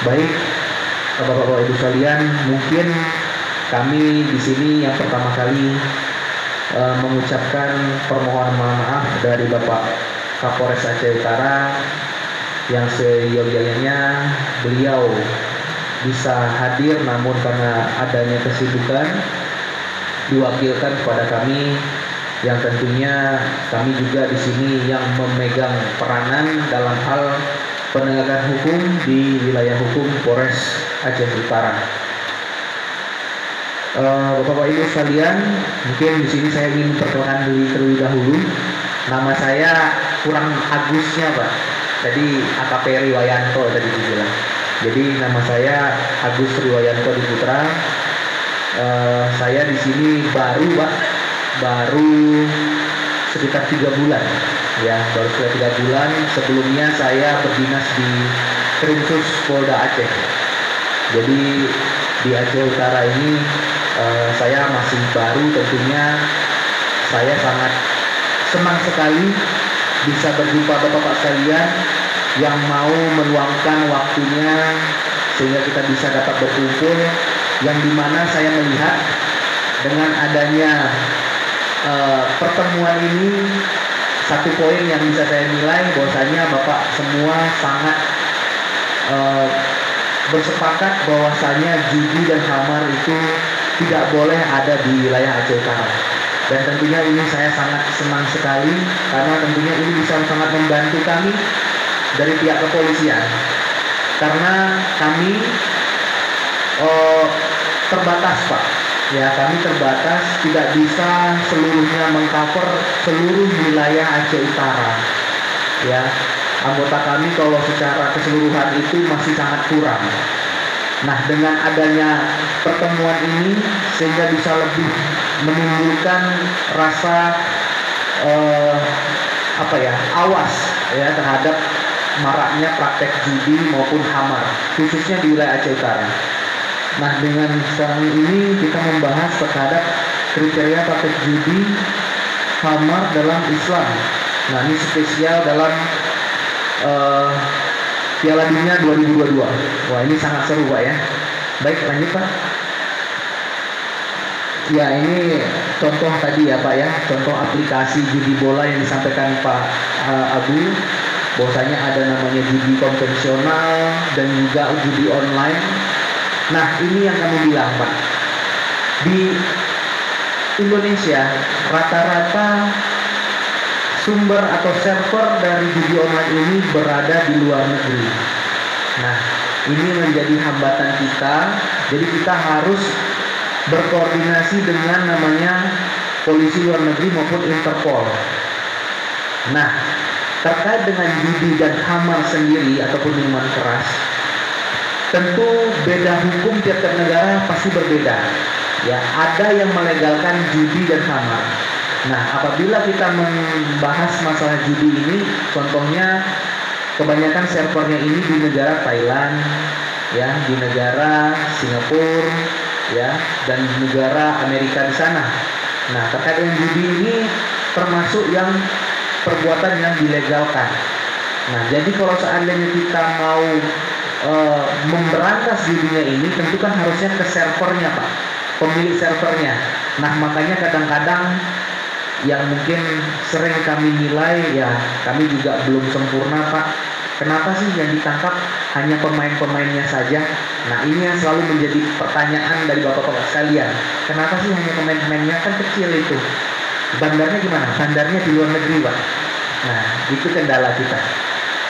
Baik, bapak-bapak ibu sekalian, mungkin kami di sini yang pertama kali mengucapkan permohonan maaf dari Bapak Kapolres Aceh Utara yang seyogyanya beliau bisa hadir, namun karena adanya kesibukan diwakilkan kepada kami, yang tentunya kami juga di sini yang memegang peranan dalam hal penegakan hukum di wilayah hukum Polres Aceh Utara. Bapak Ibu sekalian, mungkin di sini saya ingin memperkenalkan diri terlebih dahulu. Nama saya kurang Agusnya, Pak. Jadi AKP Riwayanto tadi dibilang. Jadi nama saya Agus Riwayanto Diputra. Saya di sini baru, Pak, baru sekitar 3 bulan, ya, baru sekitar 3 bulan. Sebelumnya saya berdinas di Krimsus Polda Aceh. Jadi di Aceh Utara ini saya masih baru. Tentunya saya sangat senang sekali bisa berjumpa bapak-bapak sekalian yang mau meluangkan waktunya sehingga kita bisa dapat berkumpul, yang dimana saya melihat dengan adanya pertemuan ini, satu poin yang bisa saya nilai bahwasanya bapak semua sangat bersepakat bahwasanya judi dan khamar itu tidak boleh ada di wilayah Aceh Utara. Dan tentunya ini saya sangat senang sekali, karena tentunya ini bisa sangat membantu kami dari pihak kepolisian, karena kami terbatas, Pak. Ya, kami terbatas, tidak bisa seluruhnya mengcover seluruh wilayah Aceh Utara. Ya, anggota kami kalau secara keseluruhan itu masih sangat kurang. Nah, dengan adanya pertemuan ini sehingga bisa lebih menimbulkan rasa awas ya terhadap maraknya praktek judi maupun khamar, khususnya di wilayah Aceh Utara. Nah, dengan sekarang ini kita membahas terhadap kriteria praktek judi khamar dalam Islam. Nah, ini spesial dalam Piala Dunia 2022. Wah, ini sangat seru, Pak, ya. Baik, lanjut, Pak. Ya, ini contoh tadi ya, Pak, ya, contoh aplikasi judi bola yang disampaikan Pak Abu, bahwasanya ada namanya judi konvensional dan juga judi online. Nah, ini yang kami bilang, Pak, di Indonesia rata-rata sumber atau server dari judi online ini berada di luar negeri. Nah, ini menjadi hambatan kita. Jadi kita harus berkoordinasi dengan namanya polisi luar negeri maupun Interpol. Nah, terkait dengan judi dan khamar sendiri ataupun minuman keras, tentu beda hukum tiap-tiap negara pasti berbeda. Ya, ada yang melegalkan judi dan khamar. Nah, apabila kita membahas masalah judi ini, contohnya kebanyakan servernya ini di negara Thailand, ya, di negara Singapura, ya, dan di negara Amerika di sana. Nah, terkait dengan judi ini termasuk yang perbuatan yang dilegalkan. Nah, jadi kalau seandainya kita mau memberantas judinya ini, tentu kan harusnya ke servernya, Pak, pemilik servernya. Nah, makanya kadang-kadang yang mungkin sering kami nilai, ya kami juga belum sempurna, Pak. Kenapa sih yang ditangkap hanya pemain-pemainnya saja? Nah, ini yang selalu menjadi pertanyaan dari bapak-bapak sekalian. Kenapa sih hanya pemain-pemainnya? Kan kecil itu. Bandarnya gimana? Bandarnya di luar negeri, Pak. Nah, itu kendala kita.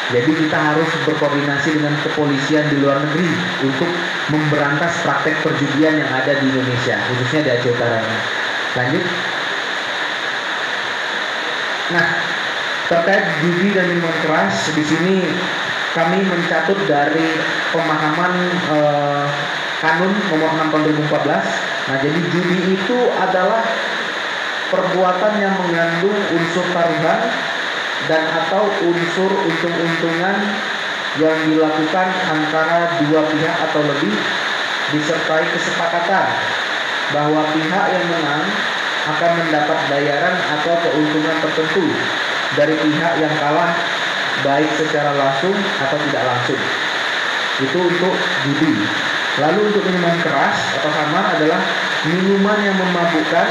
Jadi kita harus berkoordinasi dengan kepolisian di luar negeri untuk memberantas praktek perjudian yang ada di Indonesia, khususnya di Aceh Utara. Lanjut. Nah, terkait judi dan minuman keras, di sini kami mencatut dari pemahaman Kanun nomor 6 tahun 2014. Nah, jadi judi itu adalah perbuatan yang mengandung unsur taruhan dan atau unsur untung-untungan yang dilakukan antara dua pihak atau lebih, disertai kesepakatan bahwa pihak yang menang akan mendapat bayaran atau keuntungan tertentu dari pihak yang kalah, baik secara langsung atau tidak langsung. Itu untuk judi. Lalu untuk minuman keras atau khamar adalah minuman yang memabukkan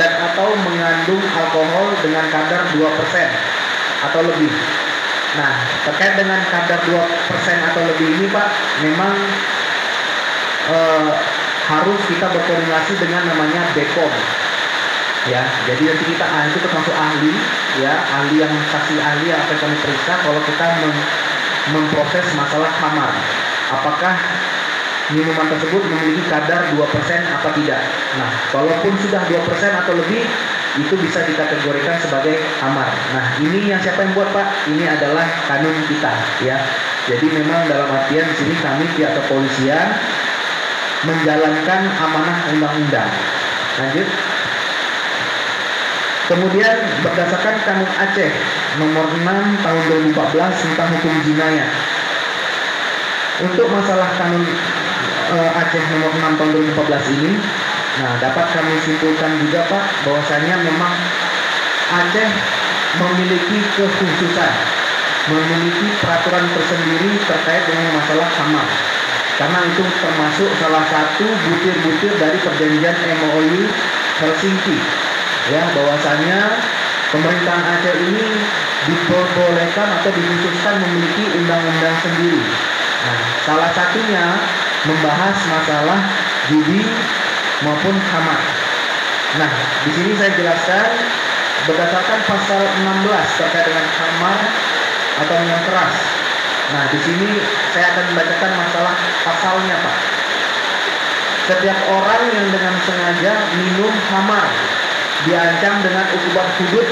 dan atau mengandung alkohol dengan kadar 2% atau lebih. Nah, terkait dengan kadar 2% atau lebih ini, Pak, memang harus kita berkoordinasi dengan namanya BPOM. Ya, jadi nanti kita itu termasuk ahli, ya, ahli yang saksi ahli yang akan kami periksa kalau kita memproses masalah khamar. Apakah minuman tersebut memiliki kadar 2% apa tidak? Nah, walaupun sudah 2% atau lebih, itu bisa dikategorikan sebagai khamar. Nah, ini yang siapa yang buat, Pak? Ini adalah kanun kita, ya. Jadi memang dalam artian di sini kami pihak kepolisian menjalankan amanah undang-undang. Lanjut. Kemudian berdasarkan Kanun Aceh nomor 6 tahun 2014 tentang hukum jinayah. Untuk masalah Kanun Aceh nomor 6 tahun 2014 ini, nah, dapat kami simpulkan juga, Pak, bahwasanya memang Aceh memiliki kekhususan, memiliki peraturan tersendiri terkait dengan masalah khamar. Karena itu termasuk salah satu butir-butir dari perjanjian MOU Helsinki. Ya, bahwasanya pemerintahan Aceh ini diperbolehkan atau dikhususkan memiliki undang-undang sendiri. Nah, salah satunya membahas masalah judi maupun khamar. Nah, di sini saya jelaskan berdasarkan pasal 16 terkait dengan khamar atau minuman keras. Nah, di sini saya akan membacakan masalah pasalnya, Pak. Setiap orang yang dengan sengaja minum khamar diancam dengan hukuman hudud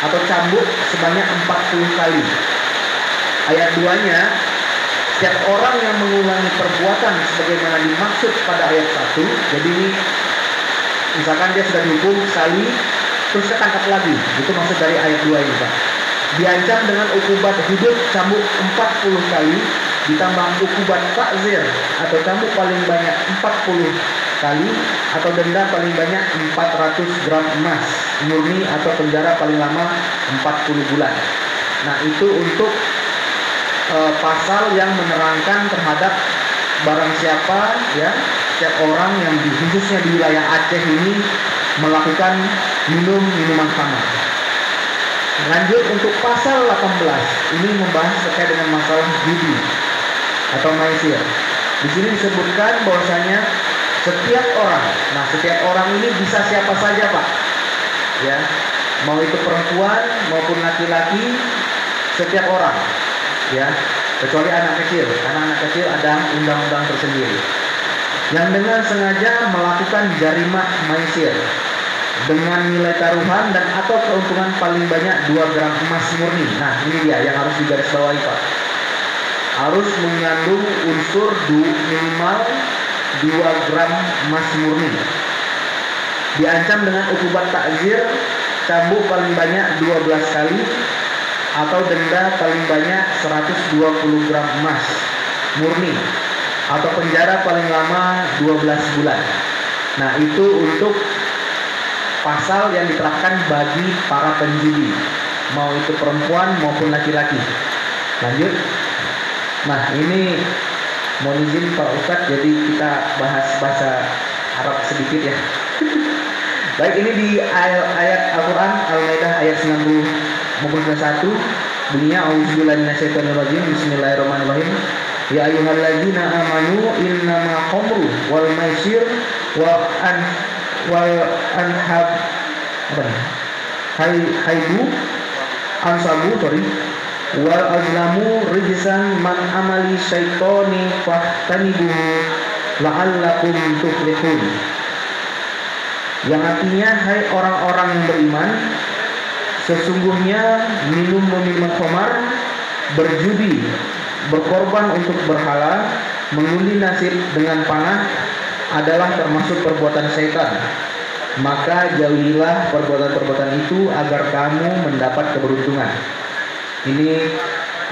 atau cambuk sebanyak 40 kali. Ayat 2-nya, setiap orang yang mengulangi perbuatan sebagaimana dimaksud pada ayat 1, jadi ini misalkan dia sudah dihukum sekali, terus ketangkap lagi, itu maksud dari ayat 2 ini, Pak. Diancam dengan hukuman hudud cambuk 40 kali, ditambah hukuman takzir atau cambuk paling banyak 40 kali, atau denda paling banyak 400 gram emas murni atau penjara paling lama 40 bulan. Nah, itu untuk pasal yang menerangkan terhadap barang siapa, ya, setiap orang yang khususnya di wilayah Aceh ini melakukan minuman khamar. Lanjut untuk pasal 18, ini membahas terkait dengan masalah judi atau maisir. Di sini disebutkan bahwasanya setiap orang, nah setiap orang ini bisa siapa saja, Pak, ya, mau itu perempuan maupun laki-laki, setiap orang, ya, kecuali anak kecil, karena anak kecil ada undang-undang tersendiri, yang dengan sengaja melakukan jarimah maisir dengan nilai taruhan dan atau keuntungan paling banyak 2 gram emas murni. Nah, ini dia yang harus digarisbawahi, Pak. Harus mengandung unsur minimal 2 gram emas murni. Diancam dengan hukuman takzir cambuk paling banyak 12 kali atau denda paling banyak 120 gram emas murni atau penjara paling lama 12 bulan. Nah, itu untuk pasal yang diterapkan bagi para penjudi, mau itu perempuan maupun laki-laki. Lanjut. Nah, ini mohon izin Pak Ustadz, jadi kita bahas bahasa Arab sedikit ya. Baik, ini di ayat Al-Quran Al-Maidah ayat 90 maupun 91 bunyinya auzubillahi minasyaitonirrajim, bismillahirrahmanirrahim. Ya ayyuhalladzina amanu innama khamru wal maisir wal anhab haidu ansabu wal azlamu rijsan man amali syaitoni fahtanibuhu la'allakum tuflihun. Yang artinya, hai orang-orang yang beriman, sesungguhnya minuman khamar, berjudi, berkorban untuk berhala, mengundi nasib dengan panah adalah termasuk perbuatan syaitan. Maka jauhilah perbuatan-perbuatan itu agar kamu mendapat keberuntungan. Ini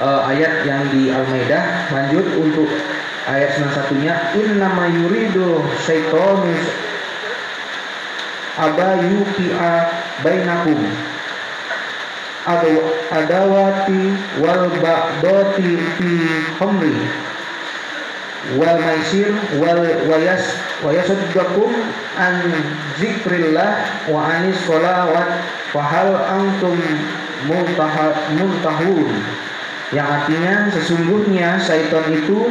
ayat yang di Al-Maidah. Lanjut untuk ayat 91-nya, innama yuridu syaitonu abayuqi'a bainakum adawati wal ba'dati fi khamri wal maisir wal wayasuddakum an zikrillah wa anis sholawat fahal antum muntahun. Yang artinya, sesungguhnya syaitan itu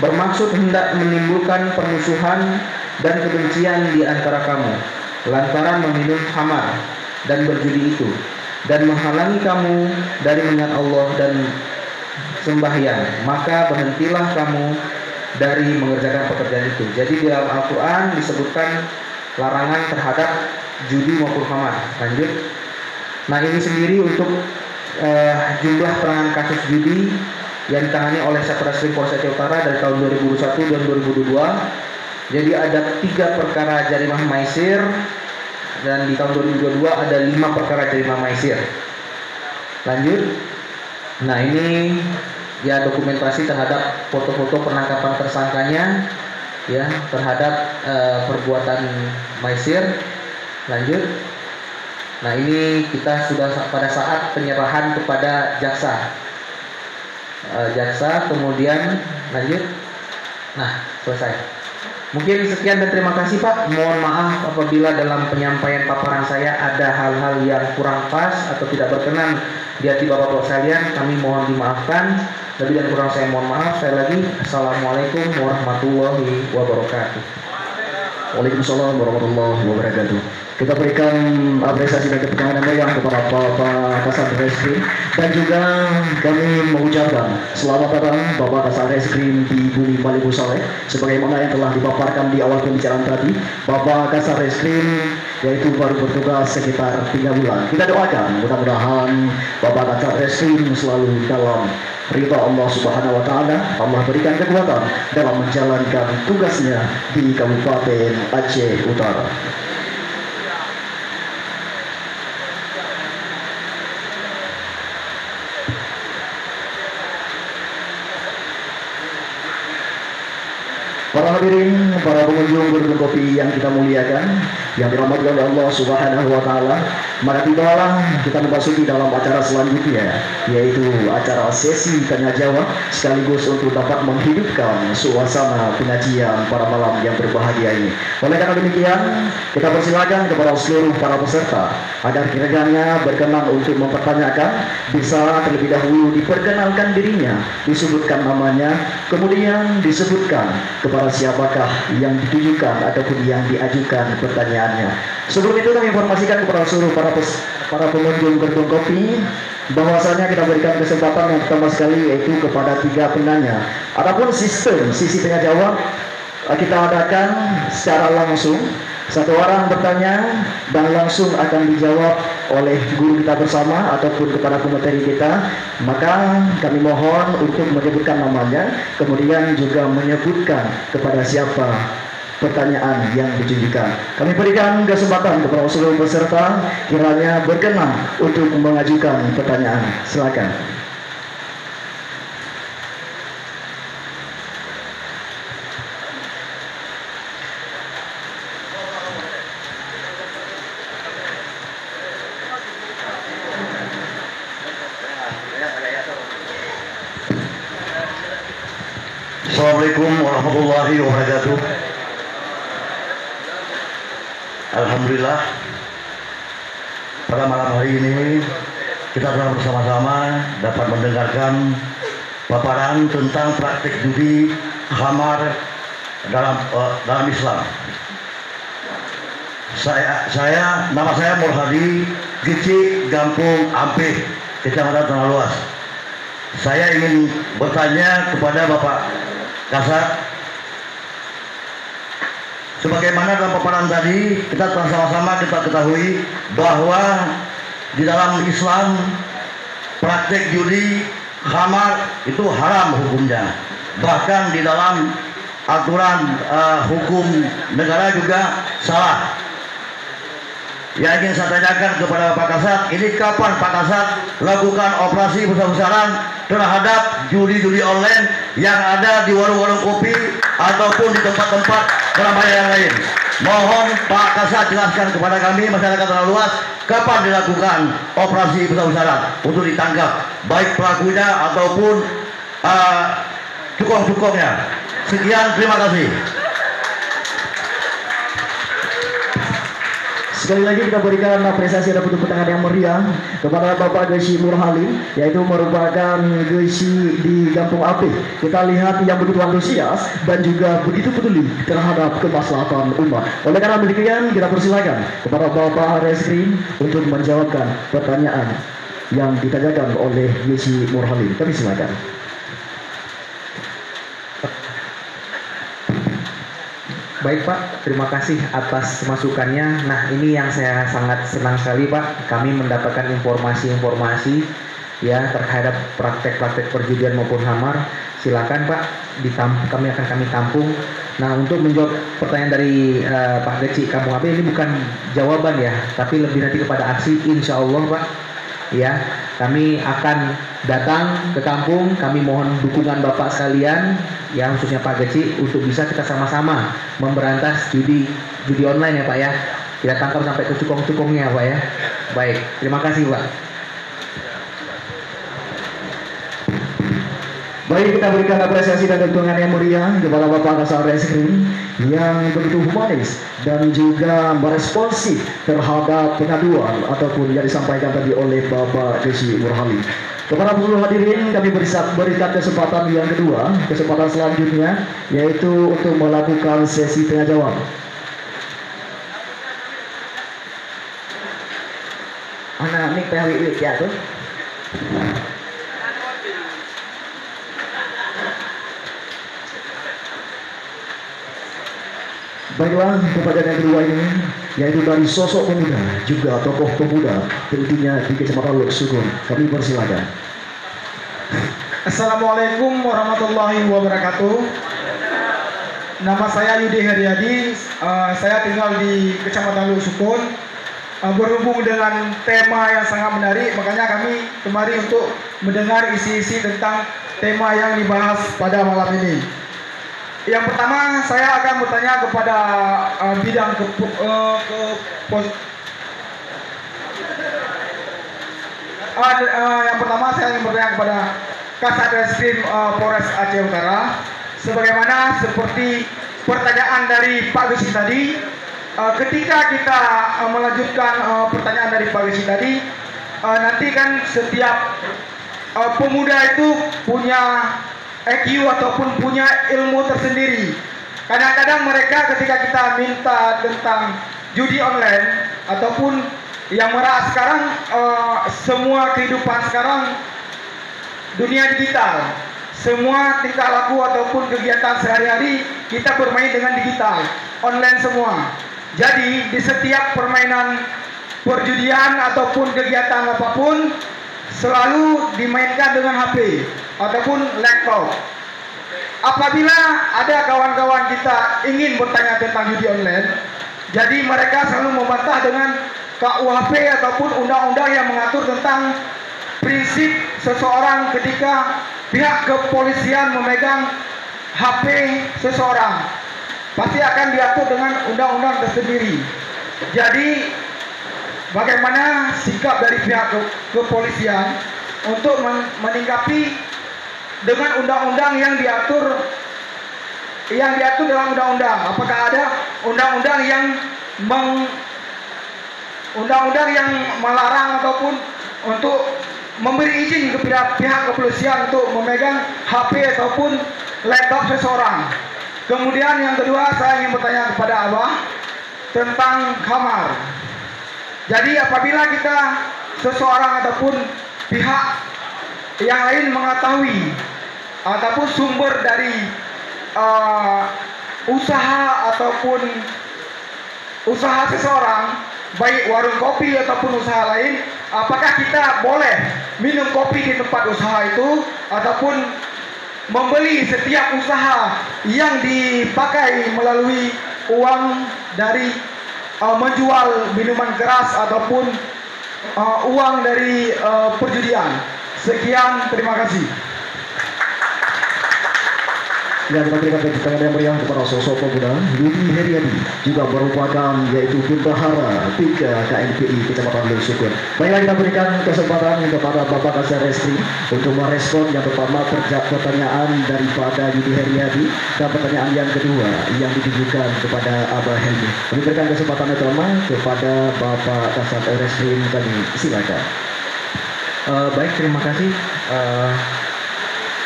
bermaksud hendak menimbulkan permusuhan dan kebencian di antara kamu lantaran meminum khamar dan berjudi itu, dan menghalangi kamu dari mengingat Allah dan sembahyang, maka berhentilah kamu dari mengerjakan pekerjaan itu. Jadi di dalam Al-Quran disebutkan larangan terhadap judi maupun khamar. Lanjut. Nah, ini sendiri untuk jumlah penanganan kasus judi yang ditangani oleh Satreskrim Polres Aceh Utara dari tahun 2021 dan 2022. Jadi ada 3 perkara jarimah maisir, dan di tahun 2022 ada 5 perkara jarimah maisir. Lanjut. Nah, ini ya dokumentasi terhadap foto-foto penangkapan tersangkanya ya terhadap perbuatan maisir. Lanjut. Nah, ini kita sudah pada saat penyerahan kepada jaksa. Jaksa kemudian lanjut. Nah, selesai. Mungkin sekian dan terima kasih Pak. Mohon maaf apabila dalam penyampaian paparan saya ada hal-hal yang kurang pas atau tidak berkenan di hati Bapak-Bapak sekalian. Kami mohon dimaafkan. Lebih dan kurang saya mohon maaf. Saya lagi. Assalamualaikum warahmatullahi wabarakatuh. Waalaikumsalam warahmatullahi wabarakatuh. Kita berikan apresiasi dan keterangan yang kepada Bapak Kasat Reskrim, dan juga kami mengucapkan selamat datang Bapak Kasat Reskrim di Bumi Balibu Saleh, sebagaimana yang telah dipaparkan di awal pembicaraan tadi. Bapak Kasat Reskrim yaitu baru bertugas sekitar 3 bulan. Kita doakan mudah-mudahan Bapak Kasat Reskrim selalu dalam ridha Allah Subhanahu wa taala. Allah berikan kekuatan dalam menjalankan tugasnya di Kabupaten Aceh Utara. Para hadirin, para pengunjung Gedung Kopi yang kita muliakan, yang dirahmati oleh Allah Subhanahu wa taala, maka tibalah kita memasuki dalam acara selanjutnya, yaitu acara sesi tanya jawab sekaligus untuk dapat menghidupkan suasana pengajian pada malam yang berbahagia ini. Oleh karena demikian, kita persilakan kepada seluruh para peserta agar kiranya berkenan untuk mempertanyakan, bisa terlebih dahulu diperkenalkan dirinya, disebutkan namanya, kemudian disebutkan kepada siapakah yang ditujukan ataupun yang diajukan pertanyaannya. Sebelum itu kami informasikan kepada seluruh para pengunjung Gedung Kopi bahwasanya kita berikan kesempatan yang pertama sekali yaitu kepada 3 penanya. Adapun sistem sisi tanya jawab kita adakan secara langsung. 1 orang bertanya dan langsung akan dijawab oleh guru kita bersama ataupun kepada pemateri kita. Maka kami mohon untuk menyebutkan namanya, kemudian juga menyebutkan kepada siapa pertanyaan yang ditujukan. Kami berikan kesempatan kepada seluruh peserta kiranya berkenan untuk mengajukan pertanyaan. Silakan. Assalamualaikum warahmatullahi wabarakatuh. Alhamdulillah, pada malam hari ini kita telah bersama-sama dapat mendengarkan paparan tentang praktik judi khamar dalam Islam. Nama saya Murhadi, Gici, Gampung Ampih, Kecamatan Tanah Luas. Saya ingin bertanya kepada Bapak Kasat, sebagaimana dalam paparan tadi kita telah sama-sama kita ketahui bahwa di dalam Islam praktek judi khamar itu haram hukumnya. Bahkan di dalam aturan hukum negara juga salah. Yang ingin saya tanyakan kepada Pak Kasat, ini kapan Pak Kasat lakukan operasi besar-besaran terhadap judi-judi online yang ada di warung-warung kopi ataupun di tempat-tempat keramaian yang lain? Mohon Pak Kasat jelaskan kepada kami masyarakat Tanah Luas kapan dilakukan operasi besar-besaran untuk ditangkap baik pelakunya ataupun cukong-cukongnya. Sekian, terima kasih. Sekali lagi kita berikan apresiasi dan tepuk tangan yang meriah kepada Bapak Gesi Murhalim, yaitu merupakan Gesi di Gampung Ampih. Kita lihat yang begitu antusias dan juga begitu peduli terhadap kemaslahatan umat. Oleh karena demikian, kita persilakan kepada Bapak Reskrim untuk menjawabkan pertanyaan yang ditanyakan oleh Gesi Murhalim. Kami silakan. Baik Pak, terima kasih atas masukannya. Nah, ini yang saya sangat senang sekali Pak, kami mendapatkan informasi-informasi ya terhadap praktek-praktek perjudian maupun khamar. Silakan Pak, kami akan tampung. Nah, untuk menjawab pertanyaan dari Pak Geci Kampung Ampih, ini bukan jawaban ya, tapi lebih nanti kepada aksi, insya Allah Pak. Ya, kami akan datang ke kampung. Kami mohon dukungan Bapak sekalian, ya khususnya Pak Geci, untuk bisa kita sama-sama memberantas judi online ya Pak ya. Kita tangkap sampai ke cukong-cukongnya Pak ya. Baik, terima kasih Pak. Baik, kita berikan apresiasi dan dukungan yang meriah kepada Bapak Kasat Reskrim yang begitu humanis dan juga meresponsif terhadap pengaduan ataupun yang disampaikan tadi oleh Bapak Gesi Murhalim. Kepada seluruh hadirin kami berikan kesempatan yang kedua, kesempatan selanjutnya yaitu untuk melakukan sesi tanya jawab. Anak ini PHWI ya tuh. Baiklah, pertanyaan yang kedua ini yaitu dari sosok pemuda juga tokoh pemuda tentunya di Kecamatan Lok Sukun. Kami persilakan. Assalamualaikum warahmatullahi wabarakatuh. Nama saya Yudi Heriadi. Saya tinggal di Kecamatan Lok Sukun. Berhubung dengan tema yang sangat menarik, makanya kami kemari untuk mendengar isi-isi tentang tema yang dibahas pada malam ini. Yang pertama, saya akan bertanya kepada bidang yang pertama saya ingin bertanya kepada Kasat Reskrim Polres Aceh Utara. Sebagaimana seperti pertanyaan dari Pak Gesi tadi, ketika kita melanjutkan pertanyaan dari Pak Gesi tadi, nanti kan setiap pemuda itu punya EQ ataupun punya ilmu tersendiri. Kadang-kadang mereka ketika kita minta tentang judi online ataupun yang merah sekarang, semua kehidupan sekarang dunia digital, semua tingkah laku ataupun kegiatan sehari-hari kita bermain dengan digital, online semua. Jadi di setiap permainan perjudian ataupun kegiatan apapun selalu dimainkan dengan HP ataupun laptop. apabila ada kawan-kawan kita ingin bertanya tentang judi online, jadi mereka selalu membantah dengan KUHP ataupun undang-undang yang mengatur tentang prinsip seseorang ketika pihak kepolisian memegang HP seseorang. Pasti akan diatur dengan undang-undang tersendiri. Jadi bagaimana sikap dari pihak kepolisian untuk meningkapi dengan undang-undang yang diatur dalam undang-undang? Apakah ada undang-undang yang melarang ataupun untuk memberi izin kepada pihak kepolisian untuk memegang HP ataupun laptop seseorang? Kemudian yang kedua, saya ingin bertanya kepada Abah tentang kamar. Jadi apabila kita seseorang ataupun pihak yang lain mengetahui ataupun sumber dari usaha ataupun usaha seseorang, baik warung kopi ataupun usaha lain, apakah kita boleh minum kopi di tempat usaha itu ataupun membeli setiap usaha yang dipakai melalui uang dari menjual minuman keras ataupun uang dari perjudian? Sekian, terima kasih. Dan kita berikan tepuk tangan yang meriah kepada sosok pemuda Yudi Heriadi, juga merupakan yaitu bendahara 3 KNPI Kecamatan Ulu Syukur. Baiklah, kita berikan kesempatan kepada Bapak Kasar Reskrim untuk merespon yang pertama pertanyaan daripada Yudi Heriadi, dan pertanyaan yang kedua yang ditujukan kepada Abah Helmi. Kami berikan kesempatan pertama kepada Bapak Kasar Reskrim kami, silakan. Baik, terima kasih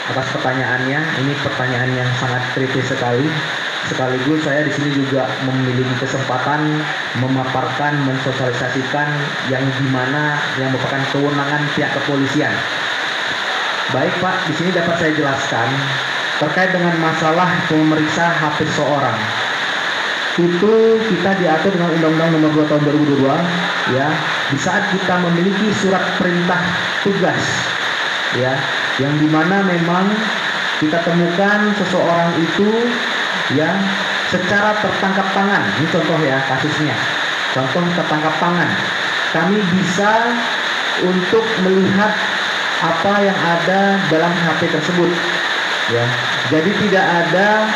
atas pertanyaannya. Ini pertanyaan yang sangat kritis sekali. Sekaligus saya di sini juga memiliki kesempatan memaparkan, mensosialisasikan yang dimana yang merupakan kewenangan pihak kepolisian. Baik Pak, di sini dapat saya jelaskan terkait dengan masalah memeriksa HP seorang. Itu kita diatur dengan Undang-Undang Nomor 2 Tahun 2022, ya. Di saat kita memiliki surat perintah tugas, ya, yang dimana memang kita temukan seseorang itu, ya, secara tertangkap tangan. Ini contoh ya kasusnya, contoh tertangkap tangan. Kami bisa untuk melihat apa yang ada dalam HP tersebut, ya. Jadi tidak ada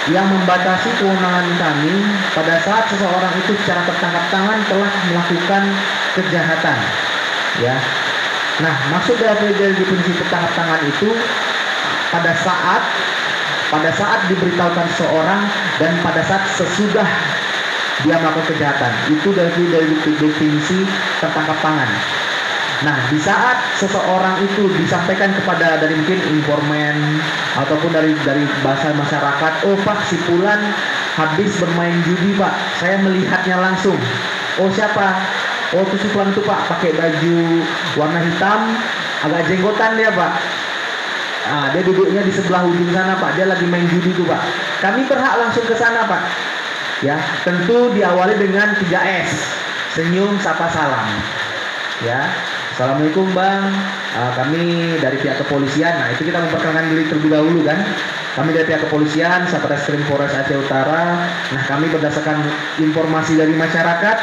yang membatasi kewenangan kami pada saat seseorang itu secara tertangkap tangan telah melakukan kejahatan, ya. Nah, maksud dari prinsip tertangkap tangan itu pada saat diberitahukan seseorang dan pada saat sesudah dia melakukan kejahatan, itu dari definisi tertangkap tangan. Nah, di saat seseorang itu disampaikan kepada dari mungkin informan ataupun dari bahasa masyarakat, oh Pak, si Fulan habis bermain judi Pak, saya melihatnya langsung. Oh siapa? Oh itu si Fulan itu Pak, pakai baju warna hitam, agak jenggotan dia Pak. Nah, dia duduknya di sebelah ujung sana Pak, dia lagi main judi tuh Pak. Kami berhak langsung ke sana Pak. Ya, tentu diawali dengan 3S, senyum, sapa, salam. Ya, Assalamualaikum Bang, kami dari pihak kepolisian. Nah, itu kita memperkenalkan diri terlebih dahulu kan. Kami dari pihak kepolisian, Satreskrim Polres Aceh Utara. Nah, kami berdasarkan informasi dari masyarakat,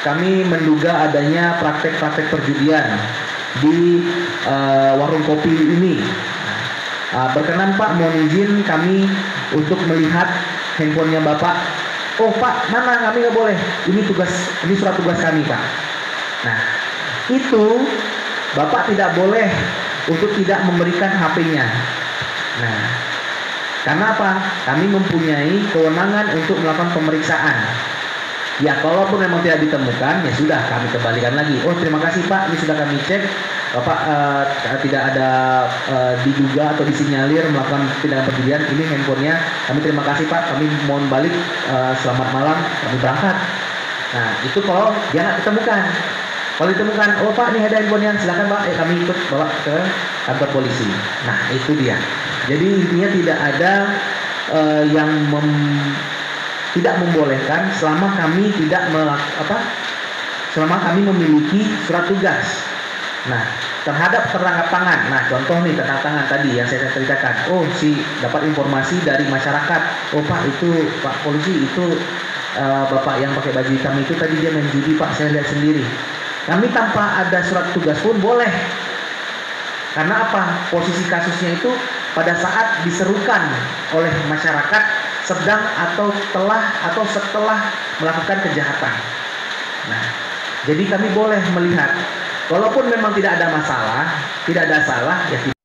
kami menduga adanya praktek-praktek perjudian di warung kopi ini. Berkenan Pak, mohon izin kami untuk melihat handphonenya Bapak. Oh Pak, mana, kami nggak boleh. Ini surat tugas kami Pak. Nah, itu Bapak tidak boleh untuk tidak memberikan HP-nya. Nah, karena apa? Kami mempunyai kewenangan untuk melakukan pemeriksaan. Ya, kalaupun memang tidak ditemukan, ya sudah kami kembalikan lagi. Oh, terima kasih Pak, ini sudah kami cek. Bapak tidak ada diduga atau disinyalir melakukan tindakan perjudian. Ini handphonenya. Kami terima kasih Pak, kami mohon balik. Selamat malam, kami berangkat. Nah, itu kalau dia nggak ditemukan. Kalau ditemukan, oh Pak, ini ada handphonenya, silakan Pak, kami ikut bawa ke kantor polisi. Nah, itu dia. Jadi intinya tidak ada yang tidak membolehkan selama kami selama kami memiliki surat tugas. Nah, terhadap tertangkap tangan. Nah, contoh nih tertangkap tangan tadi yang saya ceritakan. Oh, si dapat informasi dari masyarakat. Oh Pak, itu Pak polisi itu Bapak yang pakai baju hitam itu tadi dia main judi Pak, saya lihat sendiri. Kami tanpa ada surat tugas pun boleh. Karena apa? Posisi kasusnya itu pada saat diserukan oleh masyarakat sedang atau setelah melakukan kejahatan. Nah, jadi kami boleh melihat, walaupun memang tidak ada masalah, tidak ada salah, ya